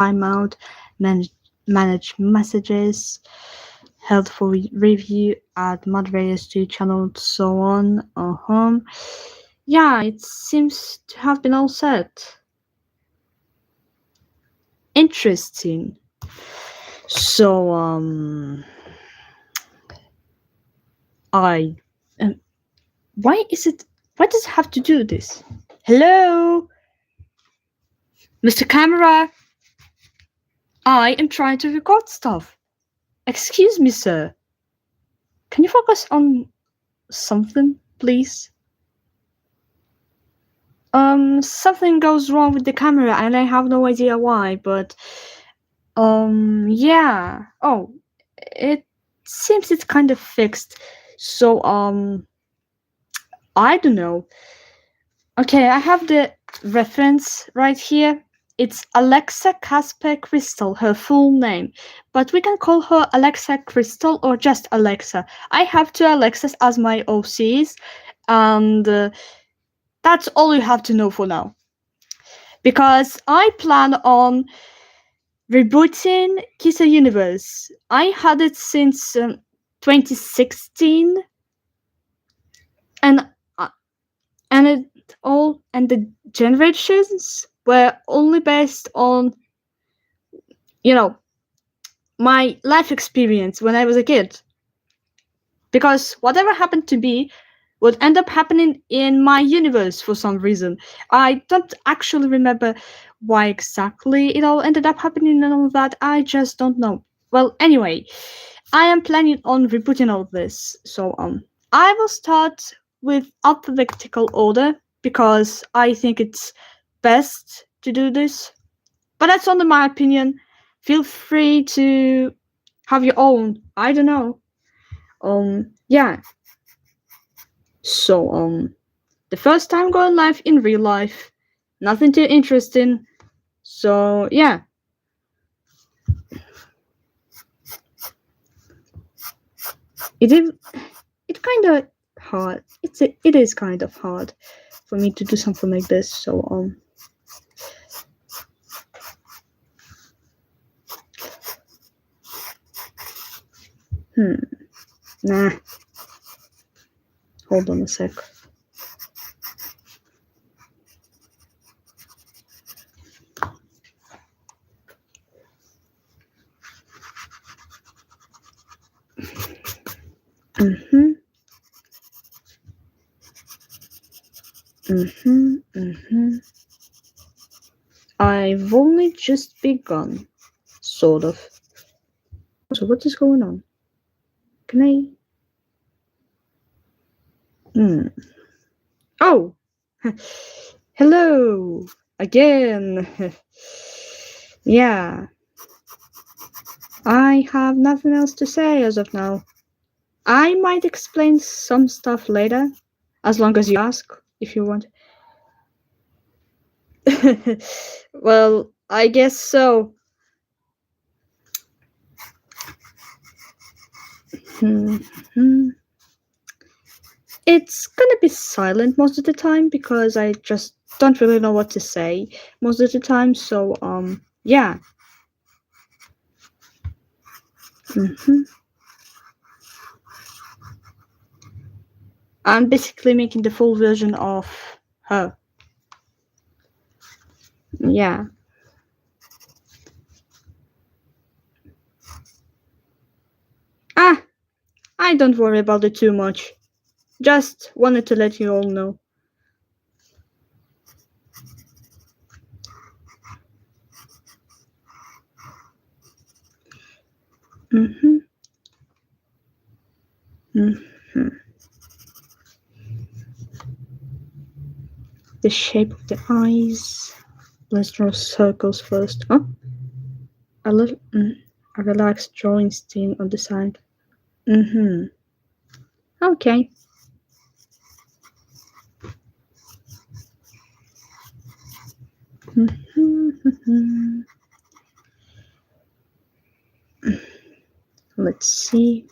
timeout, manage, manage messages, helpful review, add moderators to channel, so on. Yeah, it seems to have been all set. Interesting. So, I. Um, why is it. Why does it have to do this? Hello? Mr. Camera? I am trying to record stuff. Excuse me, sir. Can you focus on something, please? Something goes wrong with the camera and I have no idea why, but yeah. Oh, it seems it's kind of fixed. So I don't know. Okay, I have the reference right here. It's Alexa Casper Crystal, her full name. But we can call her Alexa Crystal or just Alexa. I have two Alexas as my OCs, and that's all you have to know for now. Because I plan on rebooting Kisa Universe. I had it since 2016, and and it all and the generations were only based on, you know, my life experience when I was a kid. Because whatever happened to me would end up happening in my universe for some reason. I don't actually remember why exactly it all ended up happening and all that. I just don't know. Well, anyway, I am planning on rebooting all of this. So I will start with alphabetical order because I think it's best to do this. But that's only my opinion. Feel free to have your own. I don't know. Yeah. So the first time going live in real life. Nothing too interesting. So yeah. It is it kind of hard. It is kind of hard for me to do something like this. So nah. Hold on a sec. Mhm. Mhm. Mhm. I've only just begun, sort of. So what is going on? Can I? Oh, hello again. Yeah, I have nothing else to say as of now. I might explain some stuff later, as long as you ask, if you want. Well, I guess so. It's gonna be silent most of the time because I just don't really know what to say most of the time. So, yeah. I'm basically making the full version of her. Yeah. Ah, I don't worry about it too much. Just wanted to let you all know. The shape of the eyes. Let's draw circles first. Huh? A little, a relaxed drawing stain on the side. Okay. Let's see.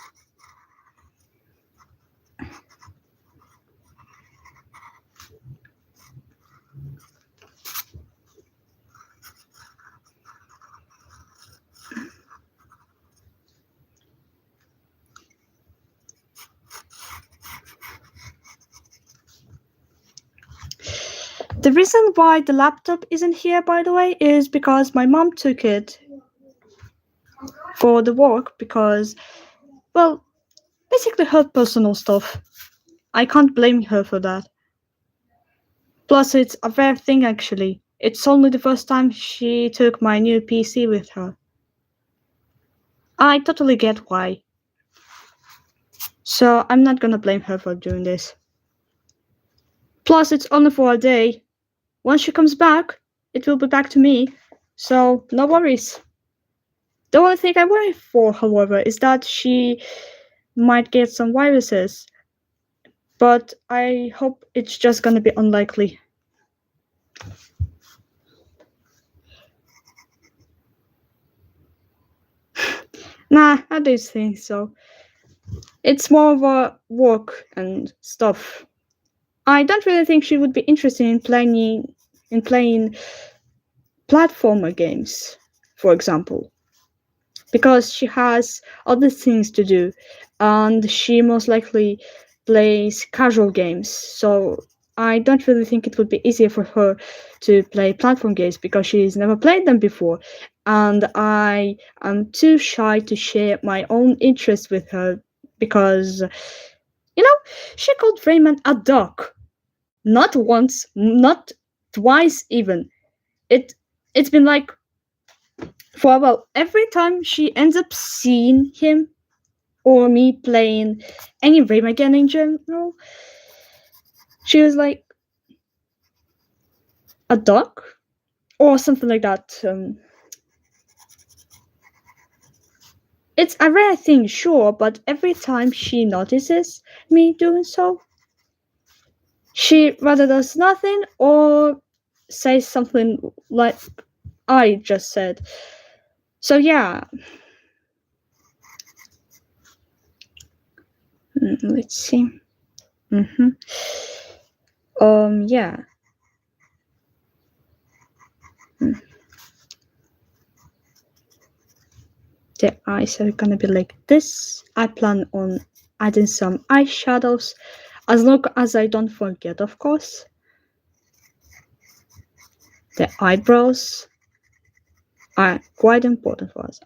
The reason why the laptop isn't here, by the way, is because my mom took it for the work because, well, basically her personal stuff. I can't blame her for that. Plus, it's a rare thing actually. It's only the first time she took my new PC with her. I totally get why. So I'm not gonna blame her for doing this. Plus, it's only for a day. Once she comes back, it will be back to me. So no worries. The only thing I worry for, however, is that she might get some viruses. But I hope it's just gonna be unlikely. Nah, I don't think so. It's more of a work and stuff. I don't really think she would be interested in playing platformer games, for example, because she has other things to do, and she most likely plays casual games. So I don't really think it would be easier for her to play platform games because she's never played them before, and I am too shy to share my own interests with her because she called Raymond a duck. Not once, not twice even. It it's been like for well every time she ends up seeing him or me playing any Rayman game in general, she was like a duck or something like that. It's a rare thing, sure, but every time she notices me doing so, she rather does nothing or says something like I just said. So yeah, let's see. Mm-hmm. Yeah. Mm. The eyes are gonna be like this. I plan on adding some eyeshadows, as long as I don't forget, of course. The eyebrows are quite important for us.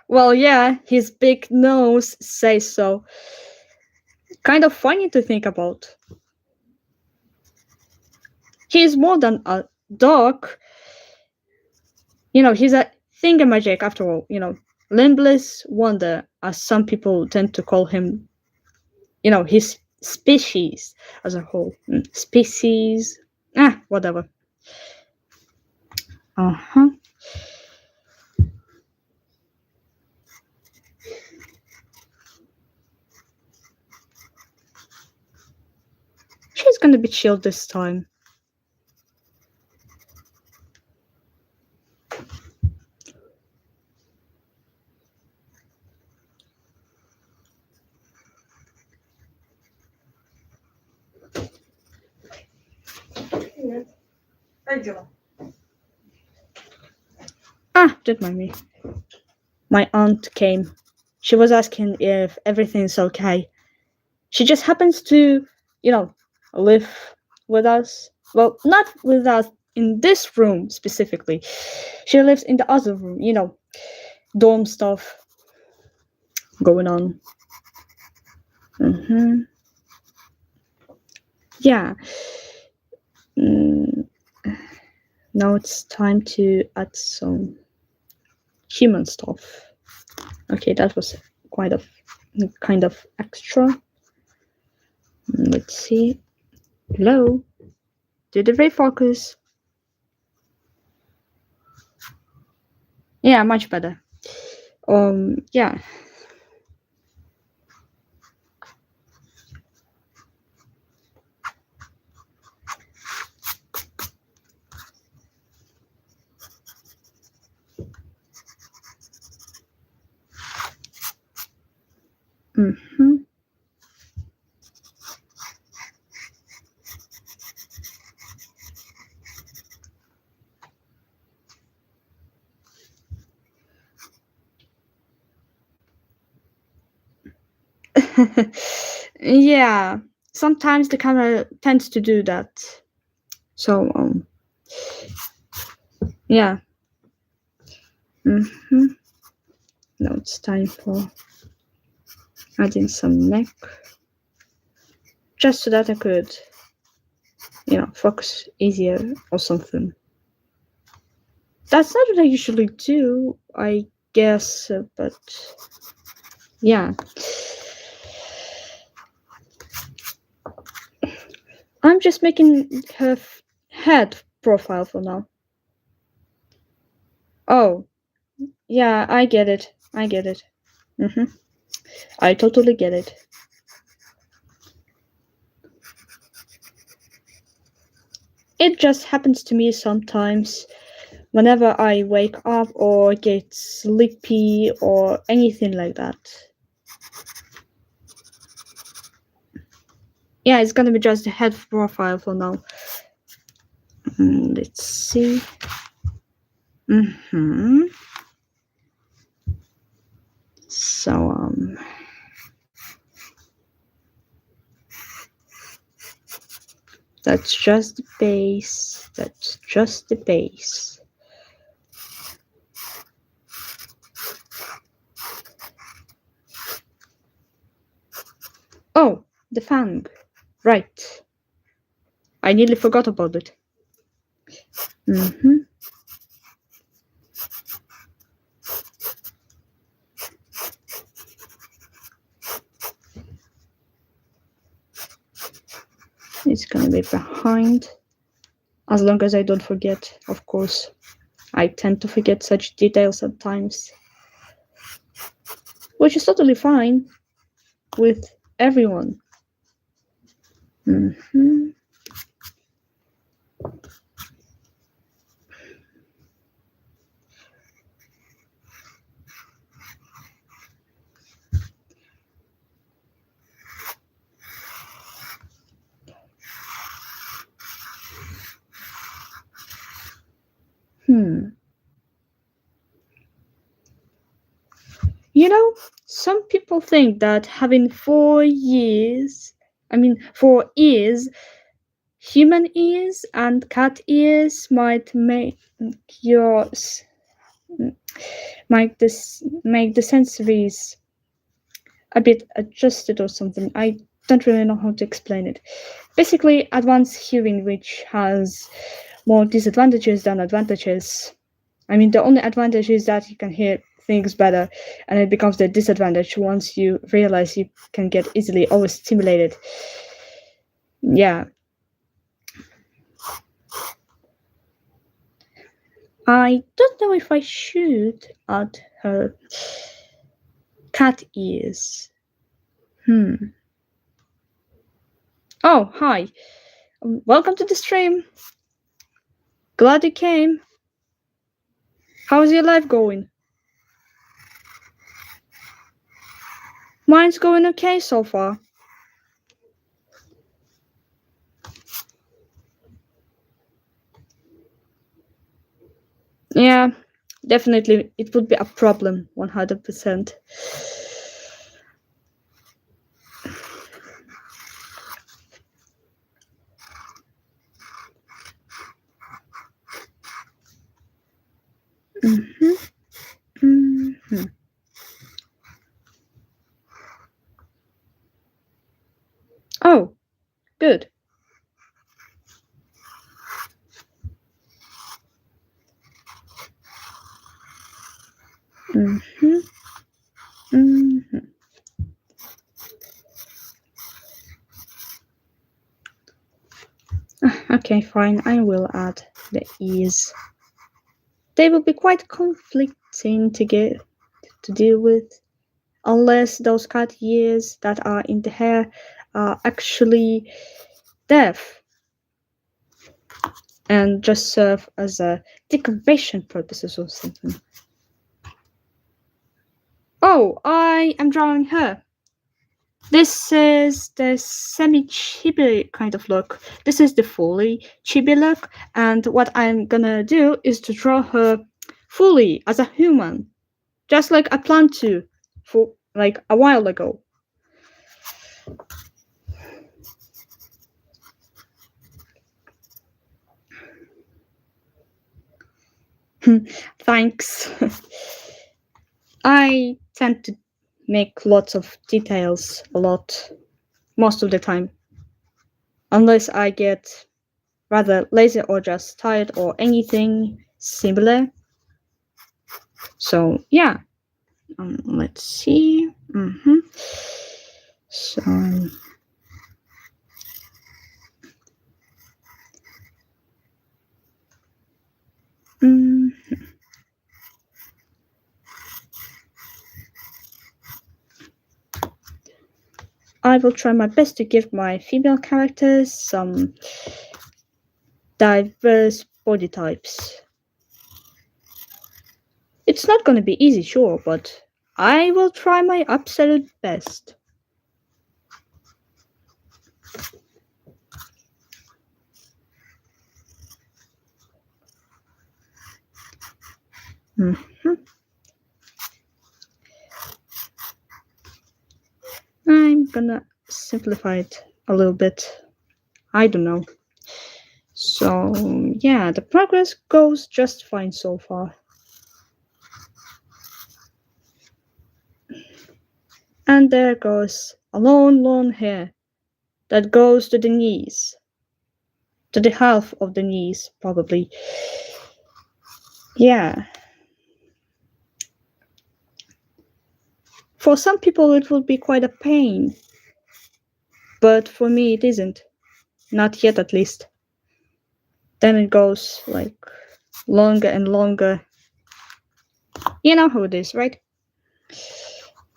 Well, yeah, his big nose says so. Kind of funny to think about. He's more than a dog. He's a thingamajig after all. Limbless wonder, as some people tend to call him. His species as a whole. Species. Whatever. Uh-huh. She's gonna be chill this time. Don't mind me. My aunt came. She was asking if everything's okay. She just happens to, live with us. Well, not with us in this room specifically. She lives in the other room, dorm stuff going on. Mm-hmm. Yeah. Mm, now it's time to add some human stuff. Okay, that was kind of extra. Let's see. Hello. Did it refocus? Yeah, much better. Yeah. Mm-hmm. Yeah, sometimes the camera tends to do that. So, yeah. Mm-hmm. Now it's time for adding some neck, just so that I could, focus easier or something. That's not what I usually do, I guess, but yeah. I'm just making her head profile for now. Oh, yeah, I get it. I get it. I totally get it. It just happens to me sometimes whenever I wake up or get sleepy or anything like that. Yeah, it's gonna be just the head profile for now. Let's see. So, that's just the base. That's just the base. Oh, the fang. Right. I nearly forgot about it. It's gonna be behind. As long as I don't forget, of course. I tend to forget such details at times. Which is totally fine with everyone. You know, some people think that having 4 ears, human ears and cat ears might make make the sensories a bit adjusted or something. I don't really know how to explain it. Basically, advanced hearing, which has more disadvantages than advantages. I mean, the only advantage is that you can hear things better, and it becomes the disadvantage once you realize you can get easily overstimulated. Yeah. I don't know if I should add her cat ears. Oh, hi. Welcome to the stream. Glad you came. How's your life going? Mine's going okay so far. Yeah, definitely. It would be a problem, 100%. Oh, good. Okay, fine. I will add the ears. They will be quite conflicting to deal with, unless those cat ears that are in the hair are actually deaf and just serve as a decoration purposes or something. Oh, I am drawing her. This is the semi-chibi kind of look. This is the fully chibi look, and what I'm gonna do is to draw her fully as a human, just like I planned to for like a while ago. Thanks. I tend to make lots of details a lot, most of the time, unless I get rather lazy or just tired or anything similar. So, yeah, let's see. So, mm, I will try my best to give my female characters some diverse body types. It's not going to be easy, sure, but I will try my absolute best. Mhm. I'm gonna simplify it a little bit. I don't know. So, yeah, the progress goes just fine so far. And there goes a long hair that goes to the knees. To the half of the knees, probably. Yeah. For some people, it will be quite a pain. But for me, it isn't. Not yet, at least. Then it goes like longer and longer. You know how it is, right?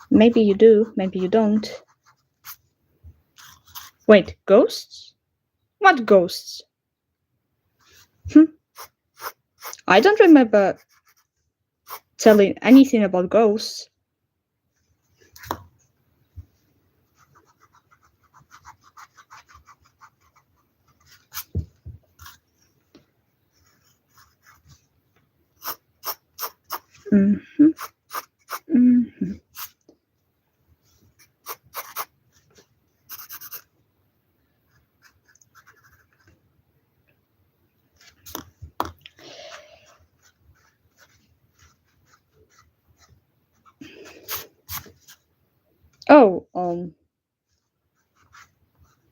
Maybe you do, maybe you don't. Wait, ghosts? What ghosts? I don't remember telling anything about ghosts. Mm-hmm. Mm-hmm. Oh,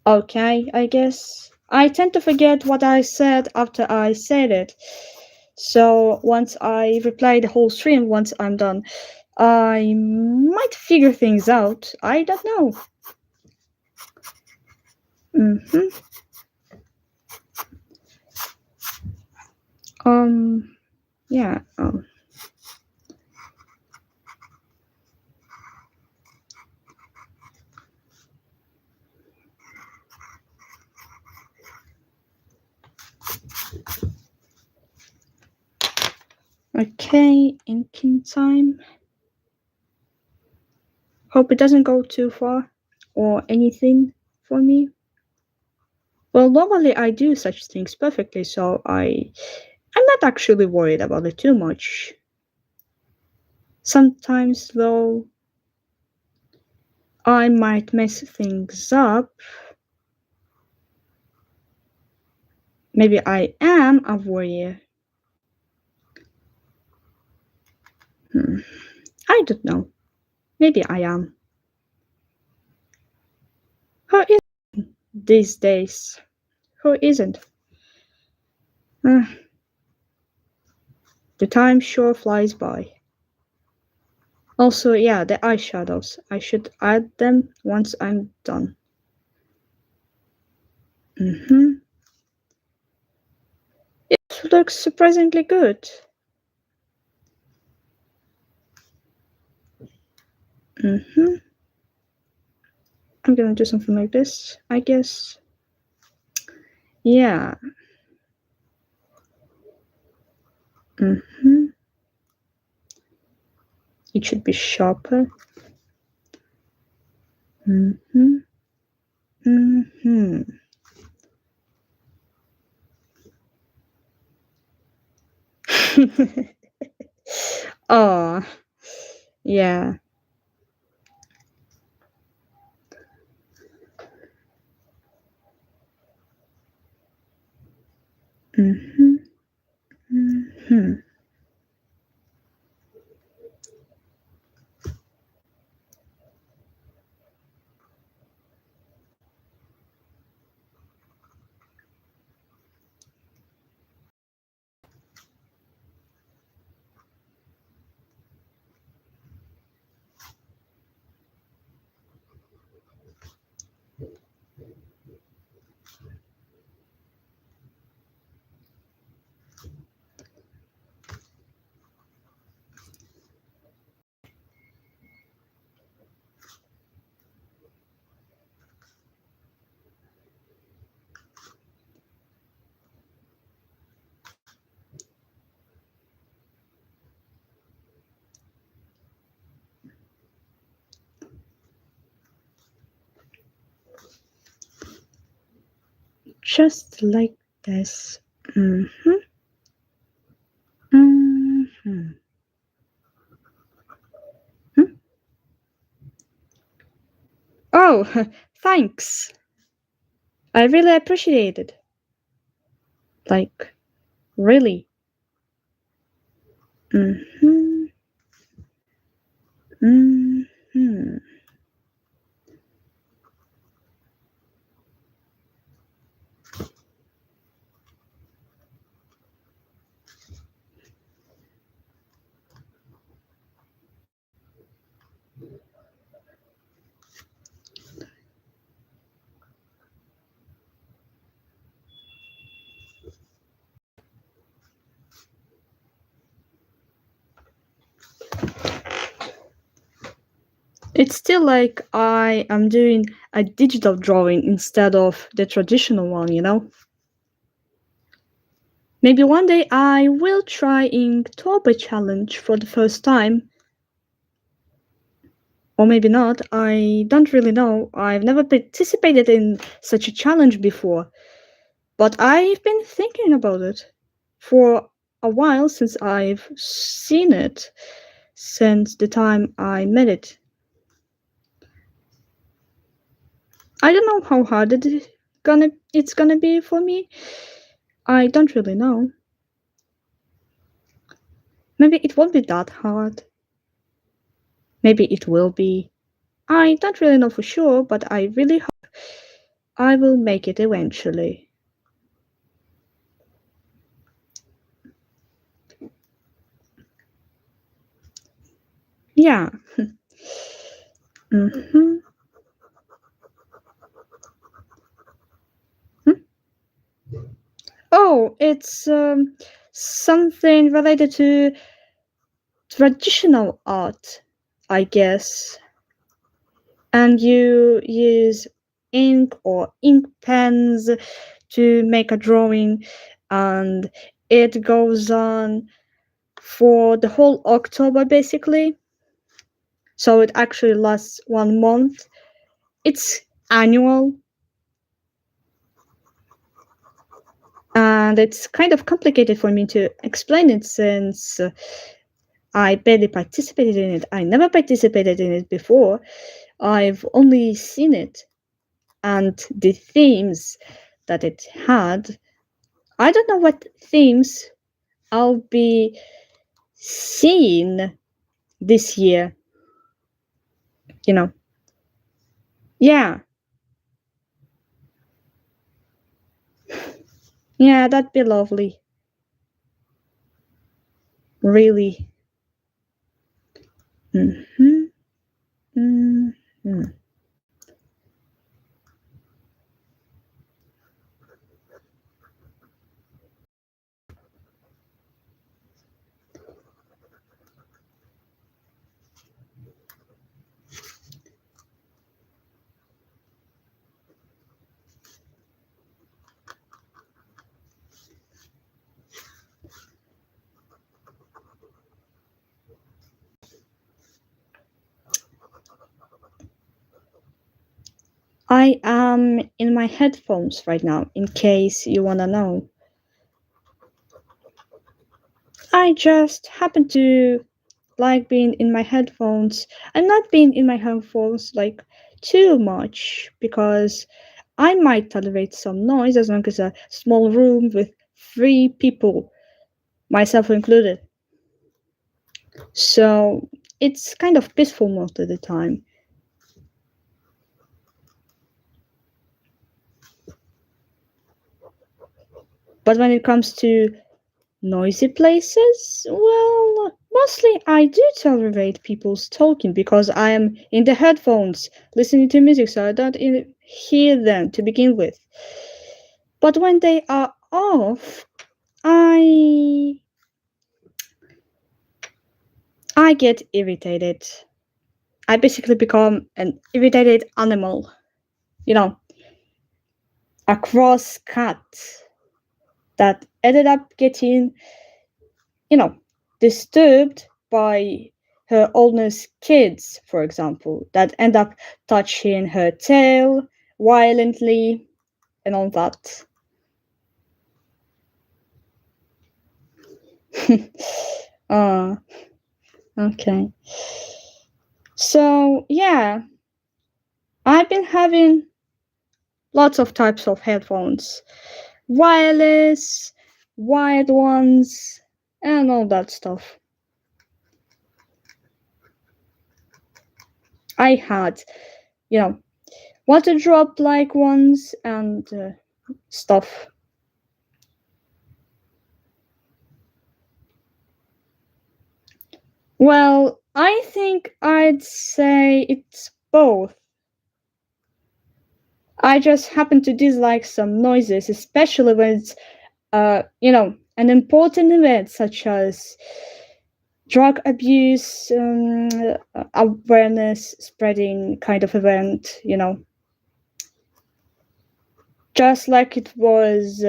okay, I guess. I tend to forget what I said after I said it. So once I replay the whole stream, once I'm done, I might figure things out. I don't know. Mm-hmm. Yeah. Okay, inking time. Hope it doesn't go too far or anything for me. Well, normally I do such things perfectly, so I'm not actually worried about it too much. Sometimes though I might mess things up. Maybe I am a warrior. I don't know. Maybe I am. Who is these days? Who isn't? Uh, the time sure flies by. Also, yeah, the eyeshadows. I should add them once I'm done. Mm-hmm. It looks surprisingly good. Mm-hmm. I'm gonna do something like this, I guess. Yeah. Mm-hmm. It should be sharper. Mm-hmm. Mm-hmm. Oh, yeah. Mm-hmm. Mm-hmm. Just like this. Mm-hmm. Mm-hmm. Hmm? Oh, thanks. I really appreciate it. Like, really. Mm-hmm. Mm-hmm. It's still like I am doing a digital drawing instead of the traditional one. Maybe one day I will try Inktober challenge for the first time. Or maybe not. I don't really know. I've never participated in such a challenge before. But I've been thinking about it for a while since I've seen it, since the time I met it. I don't know how hard it's gonna be for me. I don't really know. Maybe it won't be that hard. Maybe it will be. I don't really know for sure, but I really hope I will make it eventually. Yeah. Mm-hmm. Hmm? Oh, it's something related to traditional art, I guess. And you use ink or ink pens to make a drawing, and it goes on for the whole October basically. So it actually lasts 1 month. It's annual, and it's kind of complicated for me to explain it since I barely participated in it. I never participated in it before. I've only seen it, and the themes that it had. I don't know what themes I'll be seeing this year, you know. Yeah, yeah, that'd be lovely. Really. Mm-hmm. Mm-hmm. I am in my headphones right now, in case you wanna know. I just happen to like being in my headphones. I'm not being in my headphones like too much because I might tolerate some noise as long as a small room with 3 people, myself included. So it's kind of peaceful most of the time. But when it comes to noisy places, well, mostly I do tolerate people's talking because I am in the headphones listening to music, so I don't hear them to begin with. But when they are off, I I get irritated. I basically become an irritated animal, you know, a cross cat that ended up getting, you know, disturbed by her owner's kids, for example, that end up touching her tail violently and all that. uh, okay. So, yeah, I've been having lots of types of headphones, wireless, wired ones, and all that stuff. I had, you know, water drop like ones and stuff. Well, I think I'd say it's both. I just happen to dislike some noises, especially when it's, an important event such as drug abuse, awareness spreading kind of event, just like it was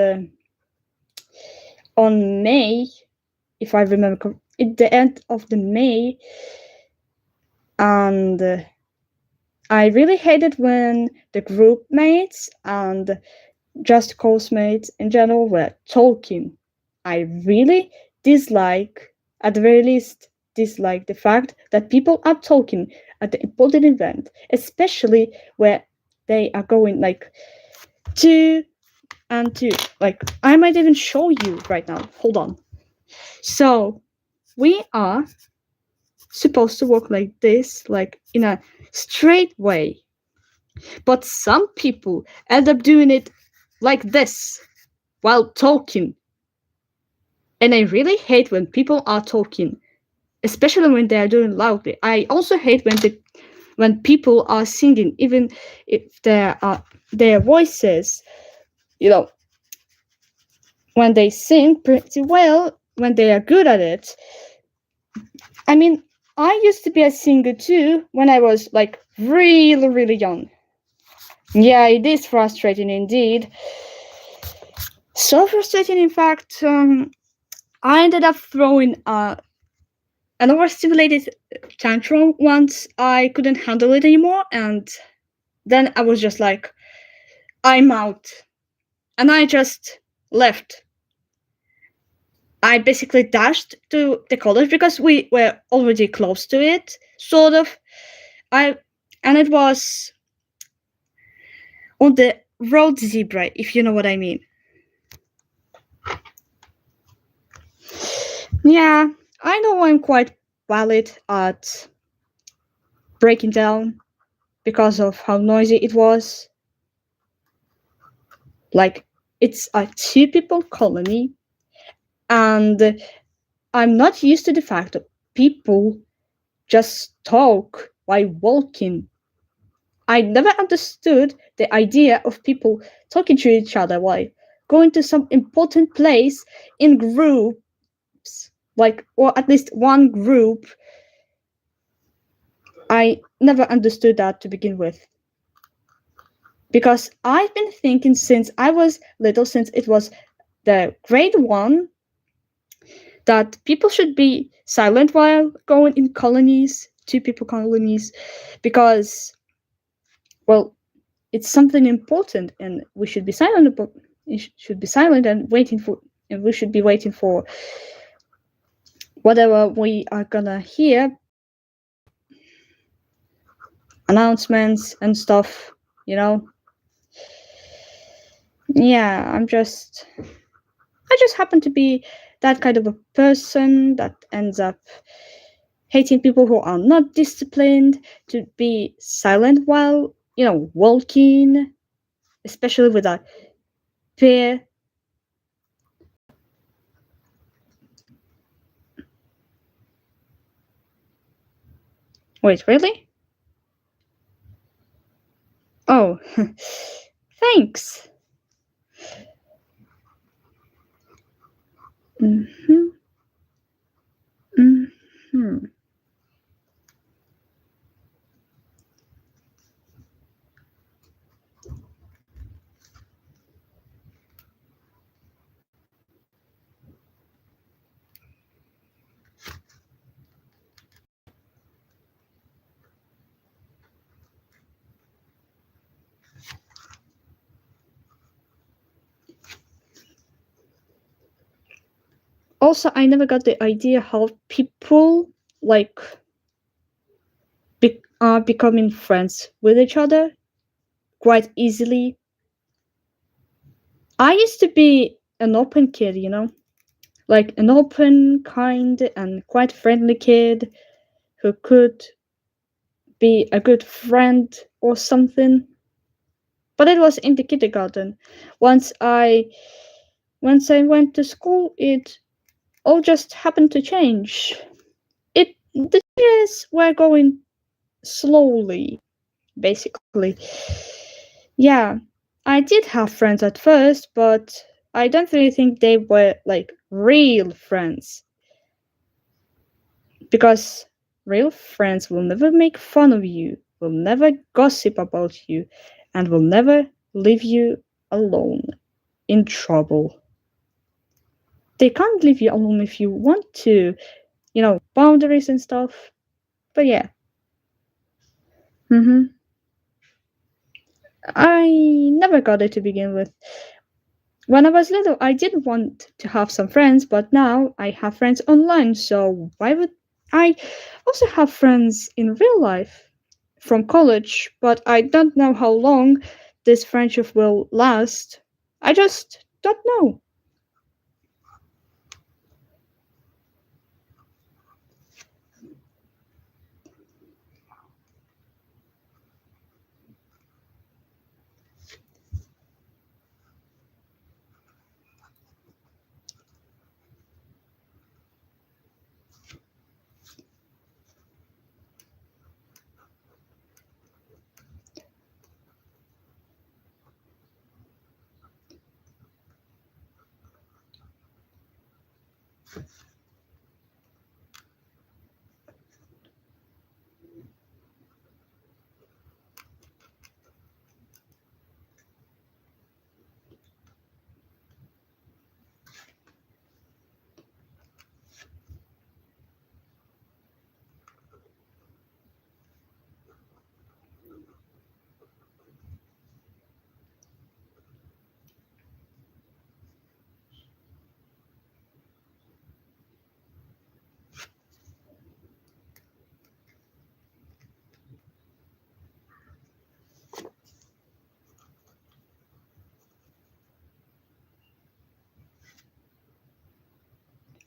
on May, if I remember, at the end of the May, and I really hated when the group mates and just course mates in general were talking. I really dislike, at the very least, dislike the fact that people are talking at the important event, especially where they are going like two and two. Like, I might even show you right now. Hold on. So, we are supposed to walk like this, like in a straight way. But some people end up doing it like this while talking. And I really hate when people are talking, especially when they are doing loudly. I also hate when people are singing, even if their voices, you know, when they sing pretty well, when they are good at it. I mean, I used to be a singer too when I was like really, really young. Yeah, it is frustrating indeed. So frustrating, in fact, I ended up throwing an overstimulated tantrum once I couldn't handle it anymore, and then I was just like, I'm out. And I just left. I basically dashed to the college because we were already close to it, sort of. I and it was on the road zebra, if you know what I mean. Yeah, I know I'm quite valid at breaking down because of how noisy it was. Like, it's a two people colony, and I'm not used to the fact that people just talk while walking. I never understood the idea of people talking to each other while going to some important place in groups, like, or at least one group. I never understood that to begin with. Because I've been thinking since I was little, since it was the grade one, that people should be silent while going in colonies, two people colonies, because, well, it's something important and we should be silent about it. Should be silent and we should be waiting for whatever we are gonna hear, announcements and stuff, you know. Yeah, I just happen to be that kind of a person that ends up hating people who are not disciplined, to be silent while, walking, especially with a peer. Wait, really? Oh, thanks. Mm-hmm. Mm-hmm. Also, I never got the idea how people like are becoming friends with each other quite easily. I used to be an open kid, like an open, kind, and quite friendly kid who could be a good friend or something. But it was in the kindergarten. Once I once I went to school, it all just happened to change. The changes were going slowly, basically. Yeah, I did have friends at first, but I don't really think they were like real friends. Because real friends will never make fun of you, will never gossip about you, and will never leave you alone in trouble. They can't leave you alone if you want to, boundaries and stuff. But yeah. hmm I never got it to begin with. When I was little, I did want to have some friends, but now I have friends online, so why would I also have friends in real life from college, but I don't know how long this friendship will last. I just don't know.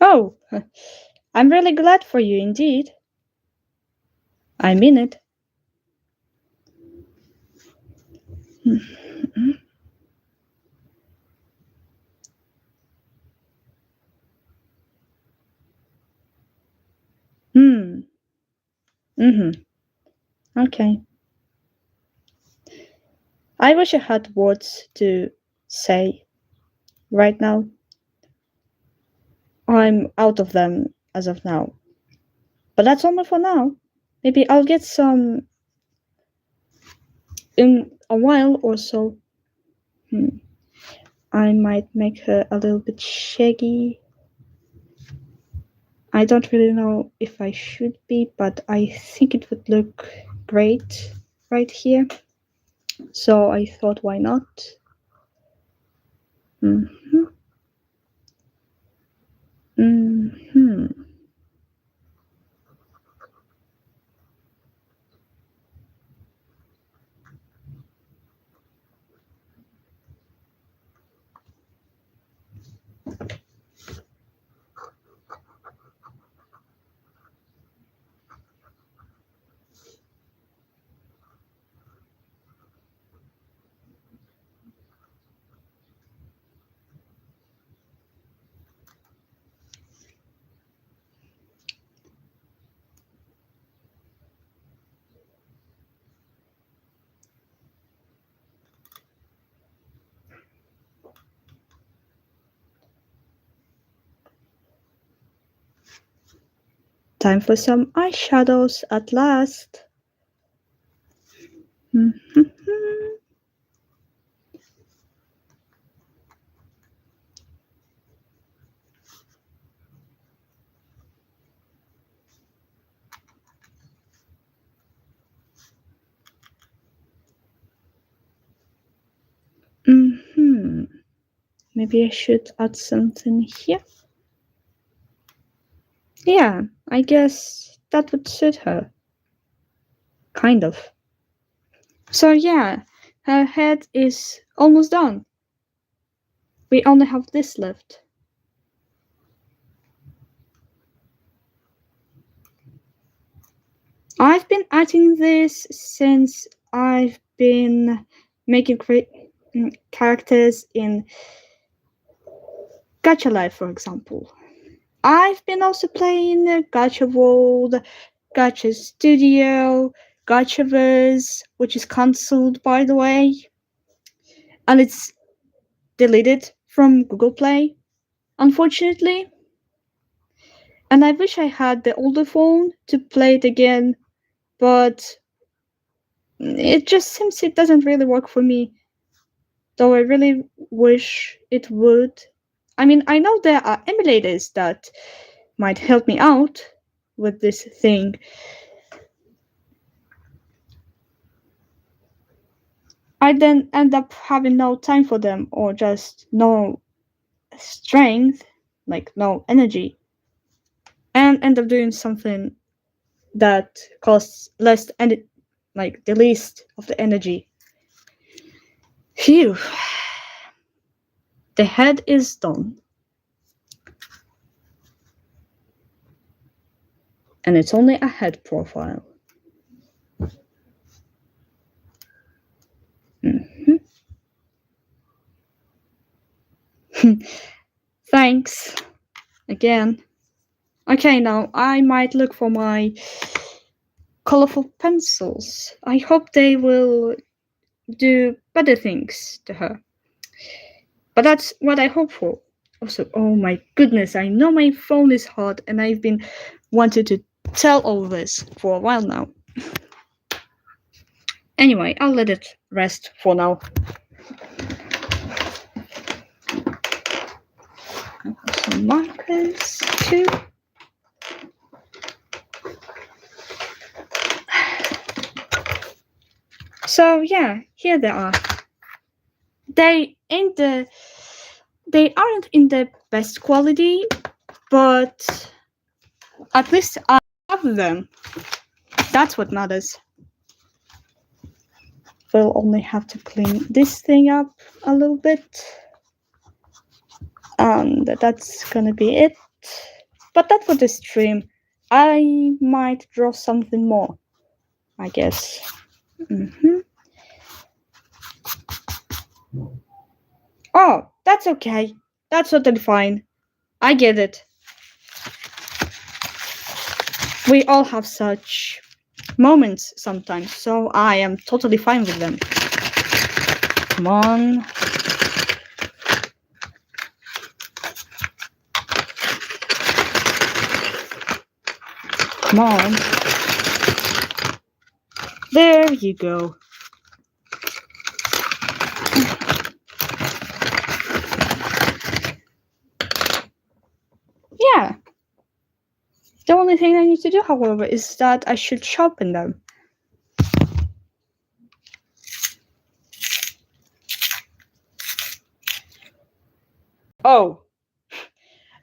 Oh, I'm really glad for you indeed. I mean it. Hmm. Mm-hmm. Okay. I wish I had words to say right now. I'm out of them as of now. But that's only for now. Maybe I'll get some in a while or so. Hmm. I might make her a little bit shaggy. I don't really know if I should be, but I think it would look great right here. So I thought, why not? Mm-hmm. Mm-hmm. Time for some eyeshadows at last. Mm-hmm. Mm-hmm. Maybe I should add something here. Yeah, I guess that would suit her. Kind of. So, yeah, her head is almost done. We only have this left. I've been adding this since I've been making characters in Gacha Life, for example. I've been also playing Gacha World, Gacha Studio, Gachaverse, which is cancelled by the way, and it's deleted from Google Play, unfortunately. And I wish I had the older phone to play it again, but it just seems it doesn't really work for me, though I really wish it would. I mean, I know there are emulators that might help me out with this thing. I then end up having no time for them or just no strength, like no energy, and end up doing something that costs less and like the least of the energy. Phew. The head is done. And it's only a head profile. Mhm. Thanks. Again. Okay, now I might look for my colorful pencils. I hope they will do better things to her. But that's what I hope for. Also, oh my goodness, I know my phone is hot and I've been wanting to tell all this for a while now. Anyway, I'll let it rest for now. I have some markers too. So yeah, here they are. They aren't in the best quality, but at least I have them. That's what matters. We'll only have to clean this thing up a little bit. And that's gonna be it. But that for the stream. I might draw something more, I guess. Oh, that's okay. That's totally fine. I get it. We all have such moments sometimes, so I am totally fine with them. Come on. Come on. There you go. Yeah. The only thing I need to do, however, is that I should sharpen them. Oh.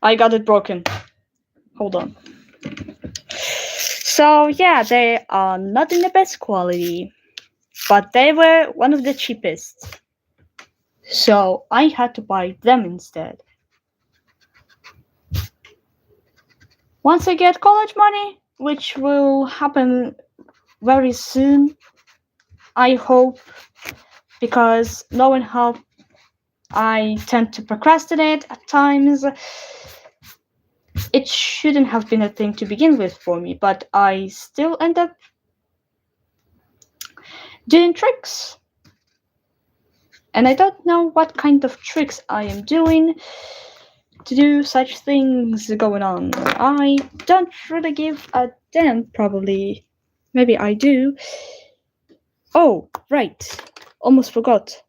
I got it broken. Hold on. So yeah, they are not in the best quality, but they were one of the cheapest. So I had to buy them instead. Once I get college money, which will happen very soon, I hope, because knowing how I tend to procrastinate at times, it shouldn't have been a thing to begin with for me, but I still end up doing tricks. And I don't know what kind of tricks I am doing to do such things going on. I don't really give a damn, probably. Maybe I do. Oh, right. Almost forgot.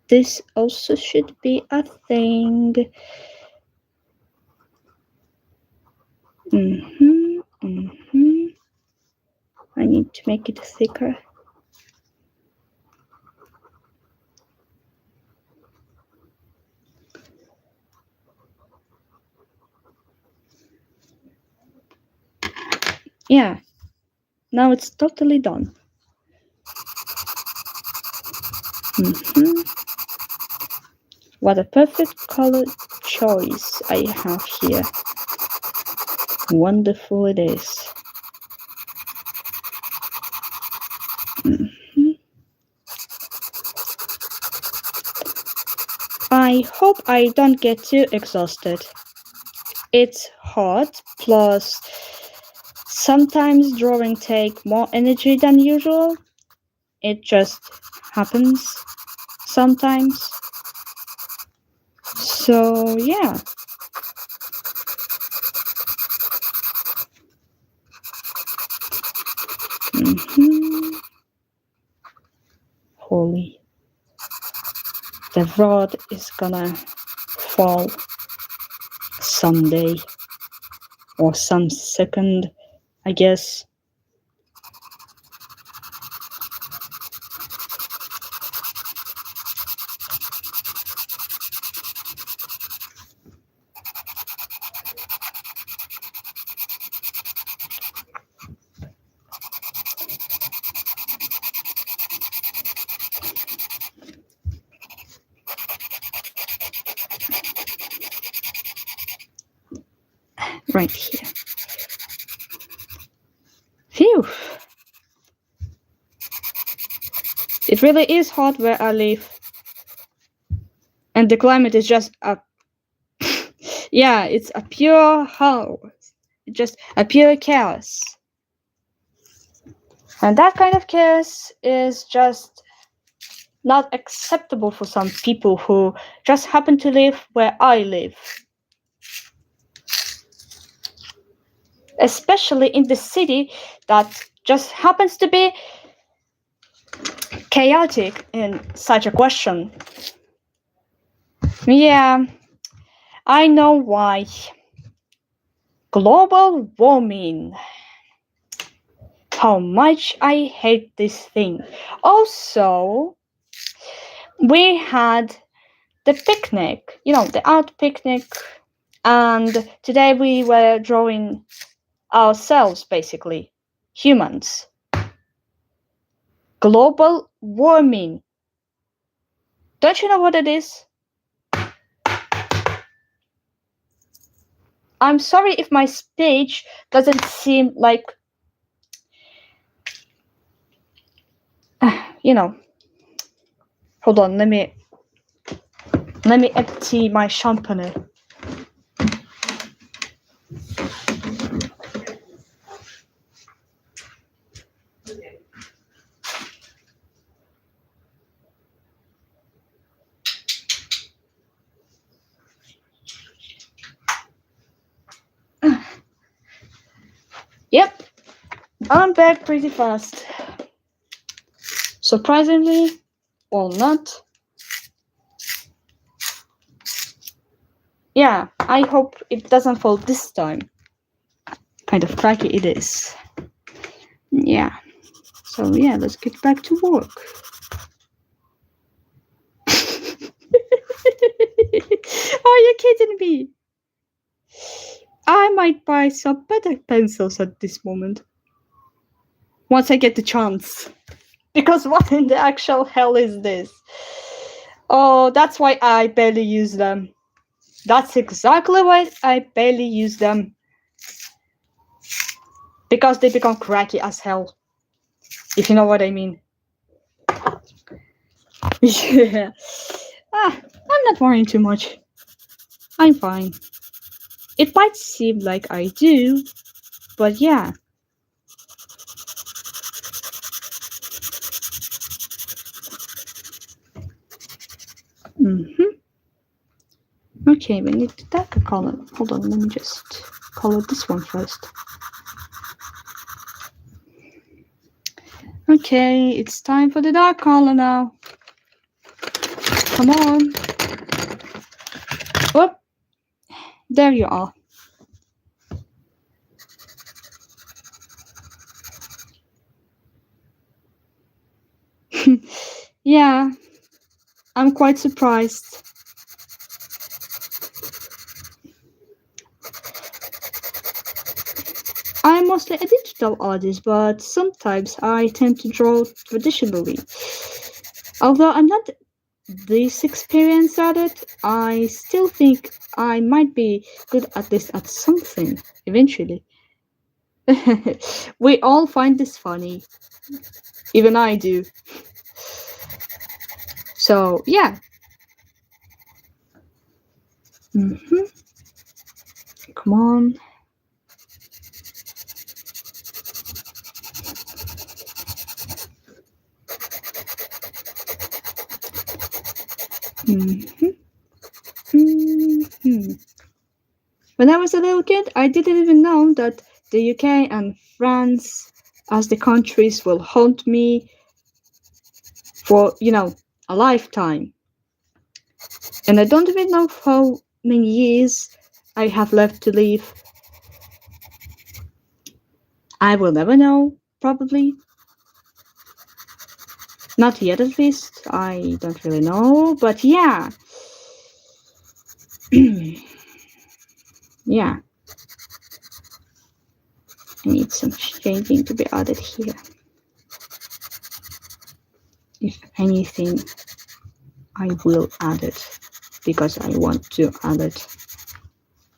This also should be a thing. I need to make it thicker. Yeah, now it's totally done. What a perfect color choice I have here. Wonderful it is. I hope I don't get too exhausted. It's hard, plus sometimes drawing take more energy than usual. It just happens sometimes. So yeah. Holy. The rod is gonna fall someday. Or some second, I guess. Right here. Phew! It really is hot where I live. And the climate is just a... yeah, it's a pure hell. It's just a pure chaos. And that kind of chaos is just not acceptable for some people who just happen to live where I live. Especially in the city that just happens to be chaotic in such a question. Yeah, I know why. Global warming. How much I hate this thing. Also, we had the picnic, the art picnic, and today we were drawing ourselves, basically, humans. Global warming. Don't you know what it is? I'm sorry if my speech doesn't seem like, hold on, let me empty my champagne. Yep, I'm back pretty fast. Surprisingly, or not. Yeah, I hope it doesn't fall this time. Kind of cracky it is. Yeah. So yeah, let's get back to work. Are you kidding me? I might buy some better pencils at this moment. Once I get the chance. Because what in the actual hell is this? Oh, that's why I barely use them. That's exactly why I barely use them. Because they become cracky as hell. If you know what I mean. Yeah. I'm not worrying too much. I'm fine. It might seem like I do, but yeah. Okay, we need to darker color. Hold on, let me just color this one first. Okay, it's time for the dark color now. Come on. Whoop. There you are. Yeah, I'm quite surprised. I'm mostly a digital artist, but sometimes I tend to draw traditionally. Although I'm not this experienced at it, I still think I might be good at this at something eventually. We all find this funny. Even I do. So, yeah. hmm Come on. hmm hmm When I was a little kid, I didn't even know that the UK and France, as the countries, will haunt me for, a lifetime. And I don't even know how many years I have left to live. I will never know, probably. Not yet, at least. I don't really know. But yeah. Yeah. I need some shading to be added here. If anything, I will add it because I want to add it.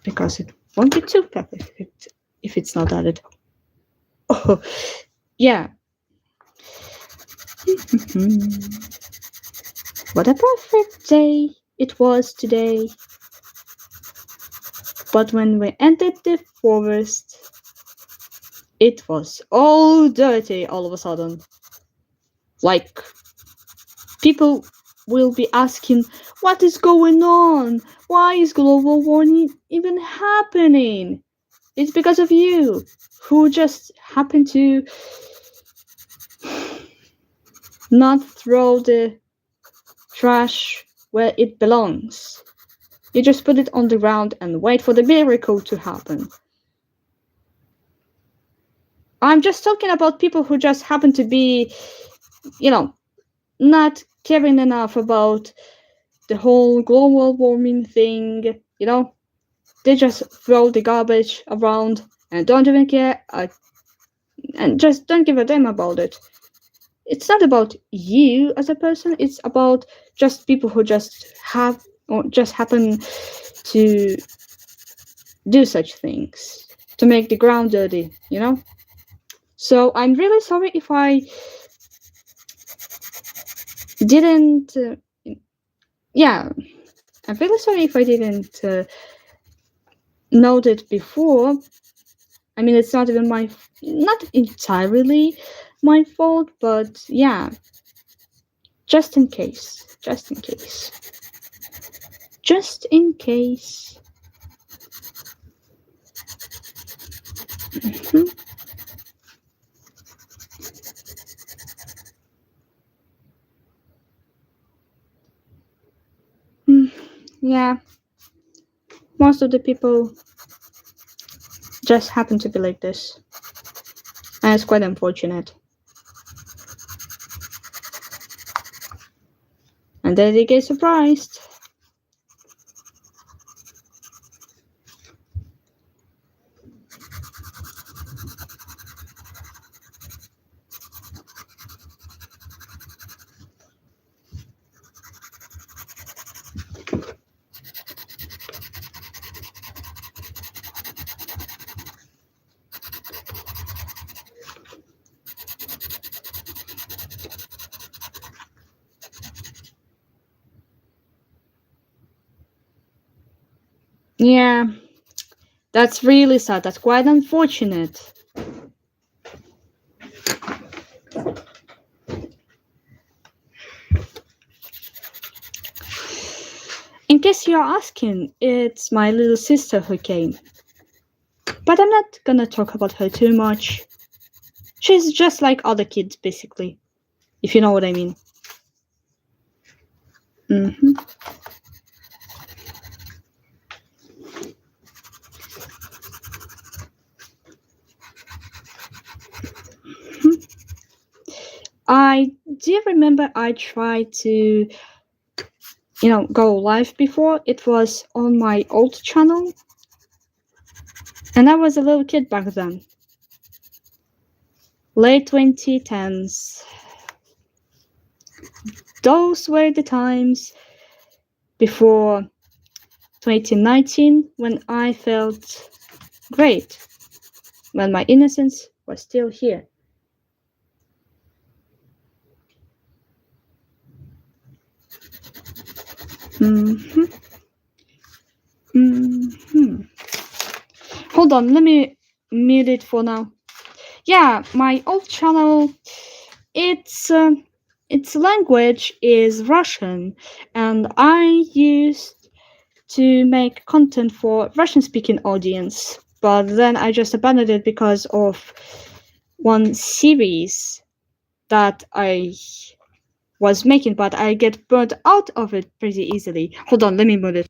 Because it won't be too perfect if it's not added. Oh, yeah. What a perfect day it was today. But when we entered the forest, it was all dirty all of a sudden. Like, people will be asking, what is going on? Why is global warming even happening? It's because of you, who just happen to not throw the trash where it belongs. You just put it on the ground and wait for the miracle to happen. I'm just talking about people who just happen to be, not caring enough about the whole global warming thing, They just throw the garbage around and don't even care, and just don't give a damn about it. It's not about you as a person, it's about just people who just have or just happen to do such things to make the ground dirty. So I'm really sorry if I didn't. Yeah, I'm really sorry if I didn't note it before. I mean, it's not even not entirely my fault, but yeah, just in case, just in case, just in case. Mhm. Mm, yeah, most of the people just happen to be like this, and it's quite unfortunate. And then they get surprised. Yeah, that's really sad. That's quite unfortunate. In case you're asking, it's my little sister who came. But I'm not gonna talk about her too much. She's just like other kids, basically. If you know what I mean. hmm I do you remember I tried to, go live before? It was on my old channel. And I was a little kid back then. Late 2010s. Those were the times before 2019 when I felt great, when my innocence was still here. Mm-hmm. Mm-hmm. Hold on, let me mute it for now. Yeah, my old channel, its its language is Russian, and I used to make content for Russian-speaking audience, but then I just abandoned it because of one series that I was making, but I get burnt out of it pretty easily. Hold on, let me move it.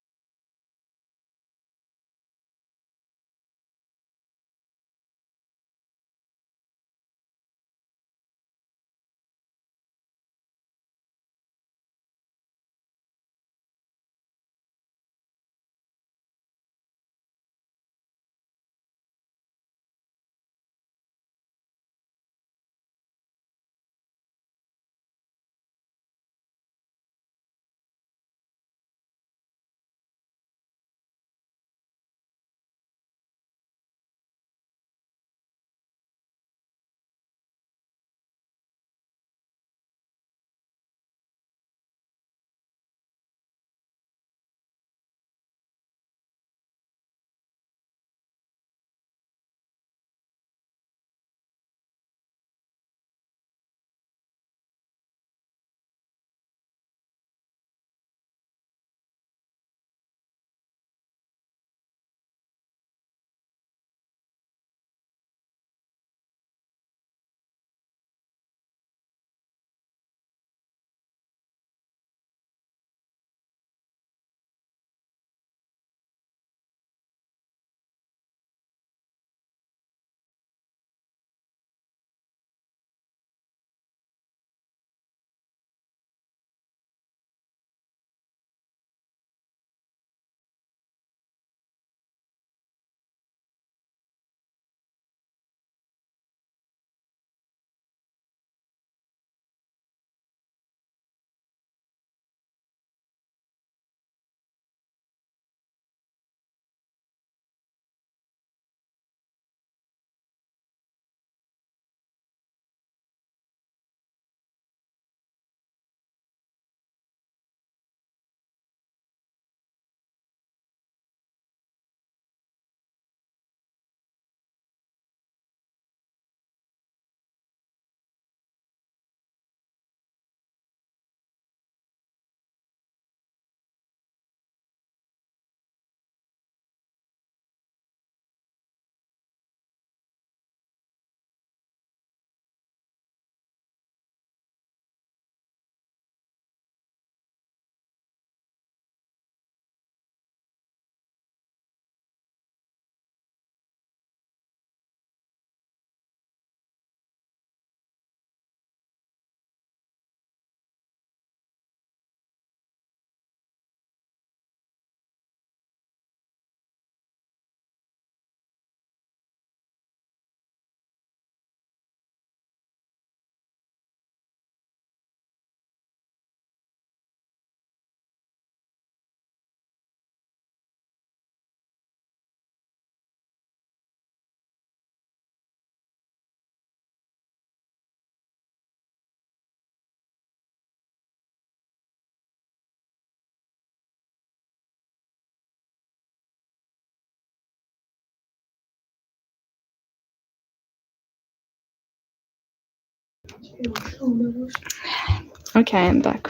Okay, I'm back.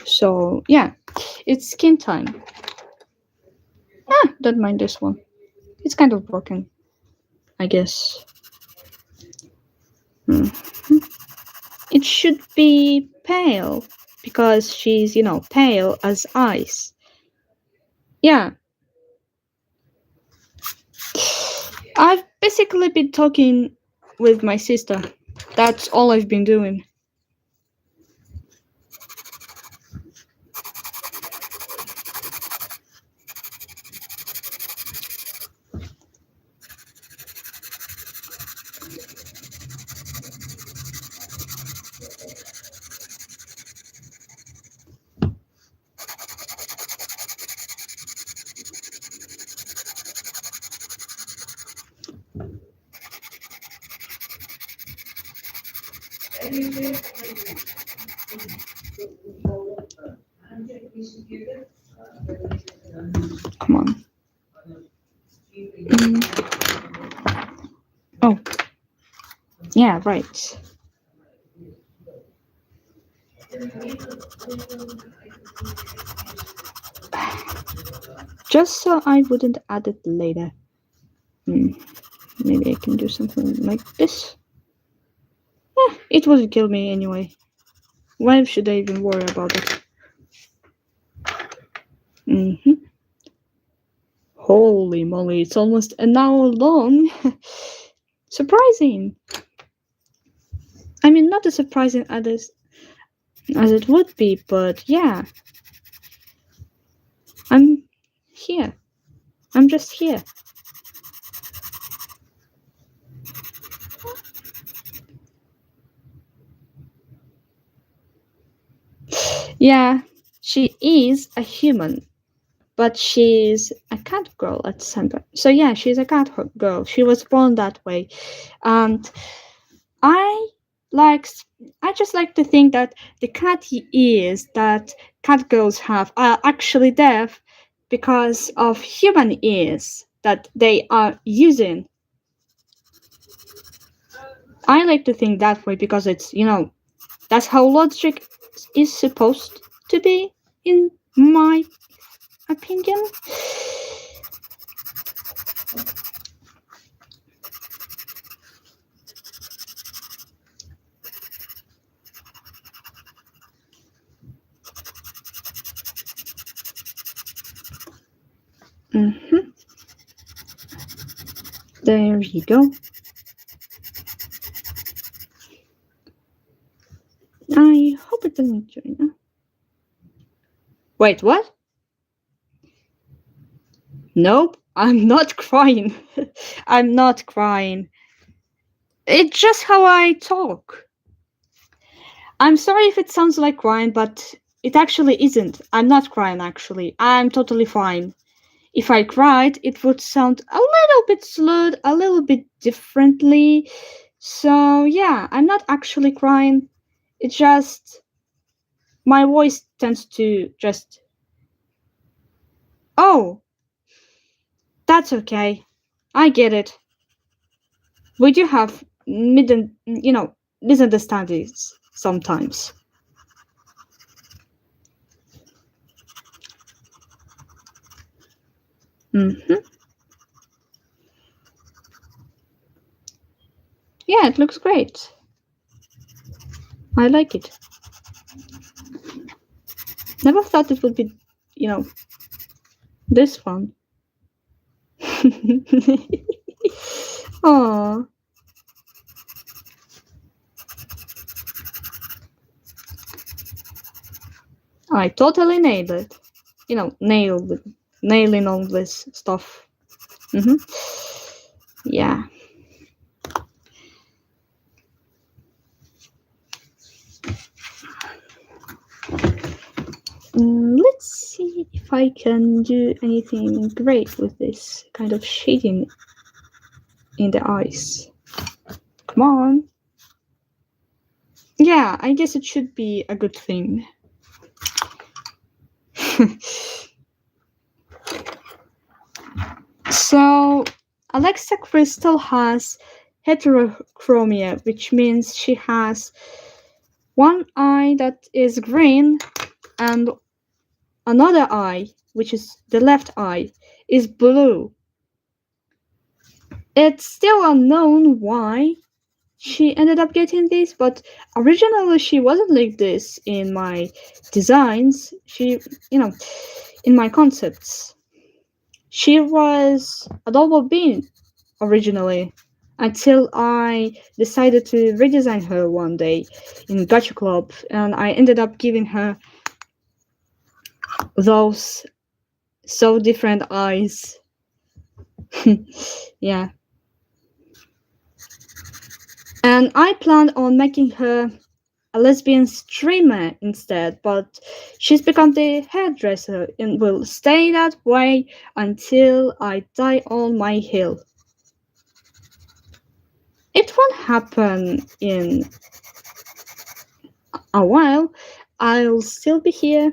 So, yeah, it's skin time. Don't mind this one. It's kind of broken, I guess. Mhm. It should be pale because she's, pale as ice. Yeah, I've basically been talking with my sister. That's all I've been doing. Come on. Mm. Oh, yeah, right. Just so I wouldn't add it later. Maybe I can do something like this. It wouldn't kill me anyway. Why should I even worry about it? Holy moly, it's almost an hour long. Surprising. I mean, not as surprising as it would be, but yeah. I'm here. I'm just here. Yeah, she is a human, but she's a cat girl at the same time. So yeah, she's a cat girl. She was born that way, and I like. I just like to think that the cat ears that cat girls have are actually deaf because of human ears that they are using. I like to think that way because it's, that's how logic is supposed to be, in my opinion. Mm-hmm. There you go. I hope it doesn't join. Wait, what? Nope, I'm not crying. I'm not crying. It's just how I talk. I'm sorry if it sounds like crying, but it actually isn't. I'm not crying, actually. I'm totally fine. If I cried, it would sound a little bit slurred, a little bit differently. So, yeah, I'm not actually crying. It's just my voice tends to just. Oh, that's okay. I get it. We do have misunderstandings sometimes. Mm-hmm. Yeah, it looks great. I like it. Never thought it would be, this fun. Aww. I totally nailed it. Nailed it. Nailing all this stuff. Mm-hmm. Yeah. Let's see if I can do anything great with this kind of shading in the eyes. Come on. Yeah, I guess it should be a good thing. So, Alexa Crystal has heterochromia, which means she has one eye that is green and another eye, which is the left eye, is blue. It's still unknown why she ended up getting this, but originally she wasn't like this in my designs. In my concepts. She was a double bean originally, until I decided to redesign her one day in Gacha Club, and I ended up giving her those so different eyes. Yeah. And I planned on making her a lesbian streamer instead, but she's become the hairdresser and will stay that way until I die on my hill. It won't happen in a while, I'll still be here,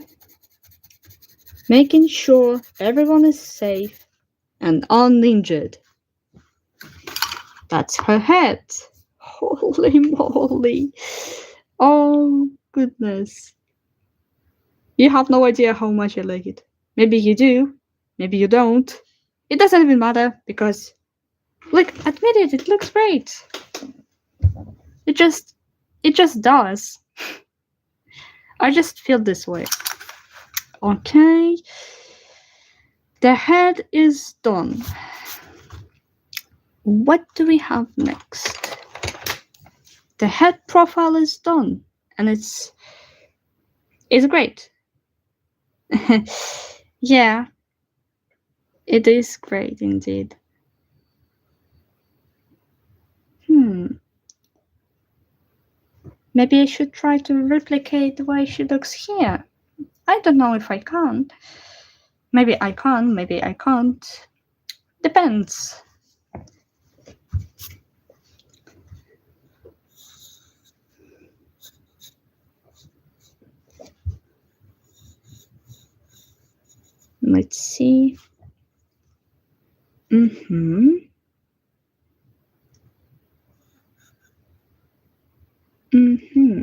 making sure everyone is safe and uninjured. That's her head. Holy moly. Oh, goodness. You have no idea how much I like it. Maybe you do, maybe you don't. It doesn't even matter because, look, admit it, it looks great. It just, it just does. I just feel this way. Okay. The head is done. What do we have next? The head profile is done, and it's great. Yeah, it is great indeed. Maybe I should try to replicate the way she looks here. I don't know if I can. Maybe I can, maybe I can't. Depends. Let's see. Mm-hmm. Mm-hmm.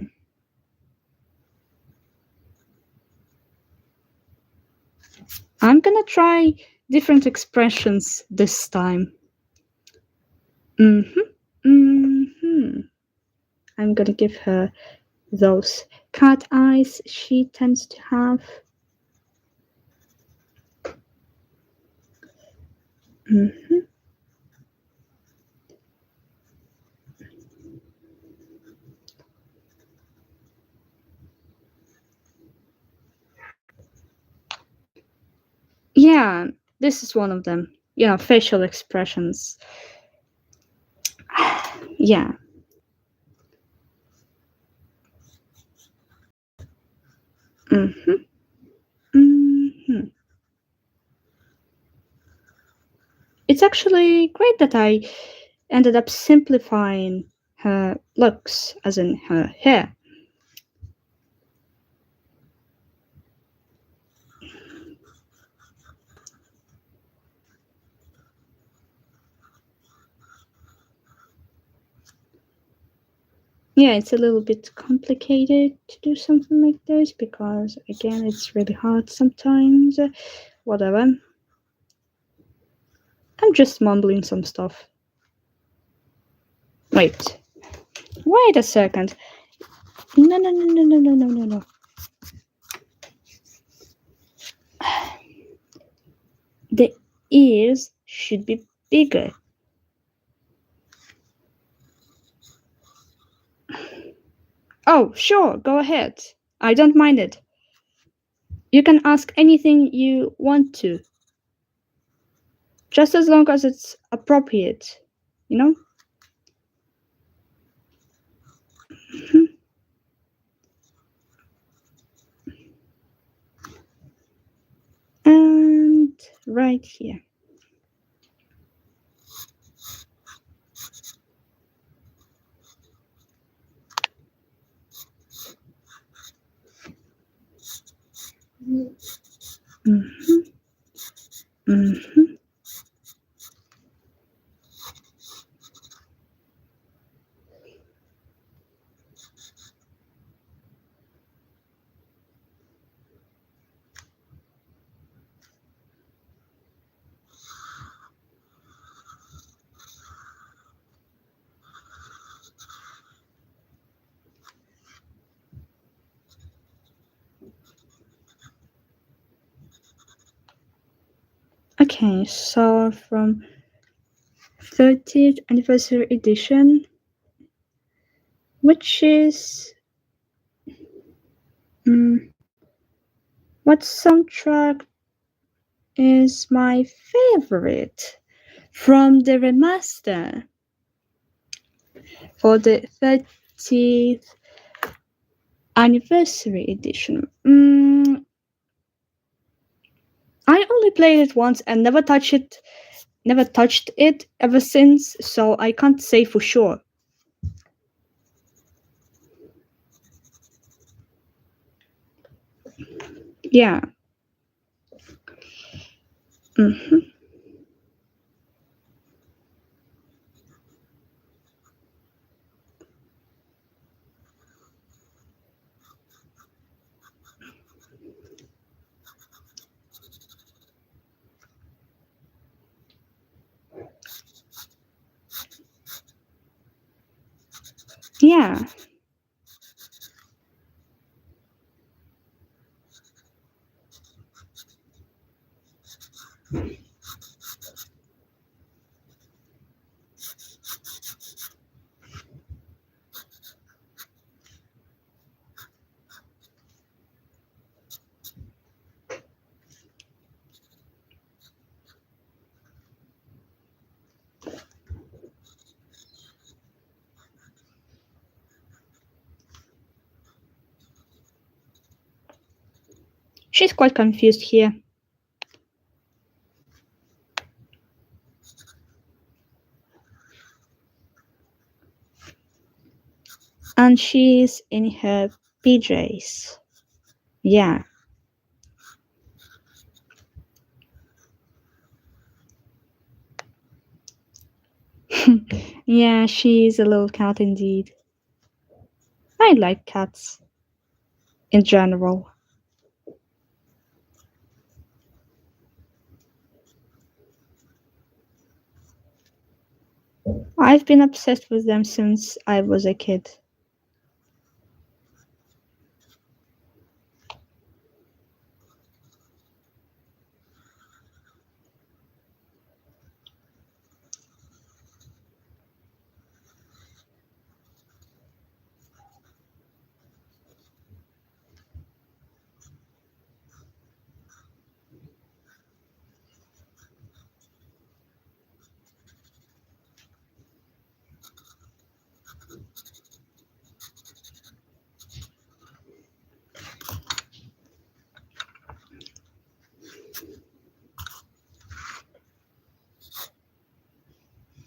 I'm gonna try different expressions this time. Mm-hmm. Mm-hmm. I'm gonna give her those cat eyes she tends to have. Mm-hmm. Yeah, this is one of them. You know, facial expressions. Yeah. Mm-hmm. Mm-hmm. It's actually great that I ended up simplifying her looks, as in her hair. Yeah, it's a little bit complicated to do something like this because, again, it's really hard sometimes. Whatever. I'm just mumbling some stuff. Wait a second. No. The ears should be bigger. Oh, sure, go ahead. I don't mind it. You can ask anything you want to, just as long as it's appropriate, you know? Mhm. And right here. Mm-hmm. Mm-hmm. Okay, so from 30th anniversary edition, which is what soundtrack is my favorite from the remaster for the 30th anniversary edition? I only played it once and never touched it ever since, so I can't say for sure. Yeah. Hmm. Yeah. She's quite confused here. And she's in her PJs. Yeah. Yeah, she's a little cat indeed. I like cats in general. I've been obsessed with them since I was a kid.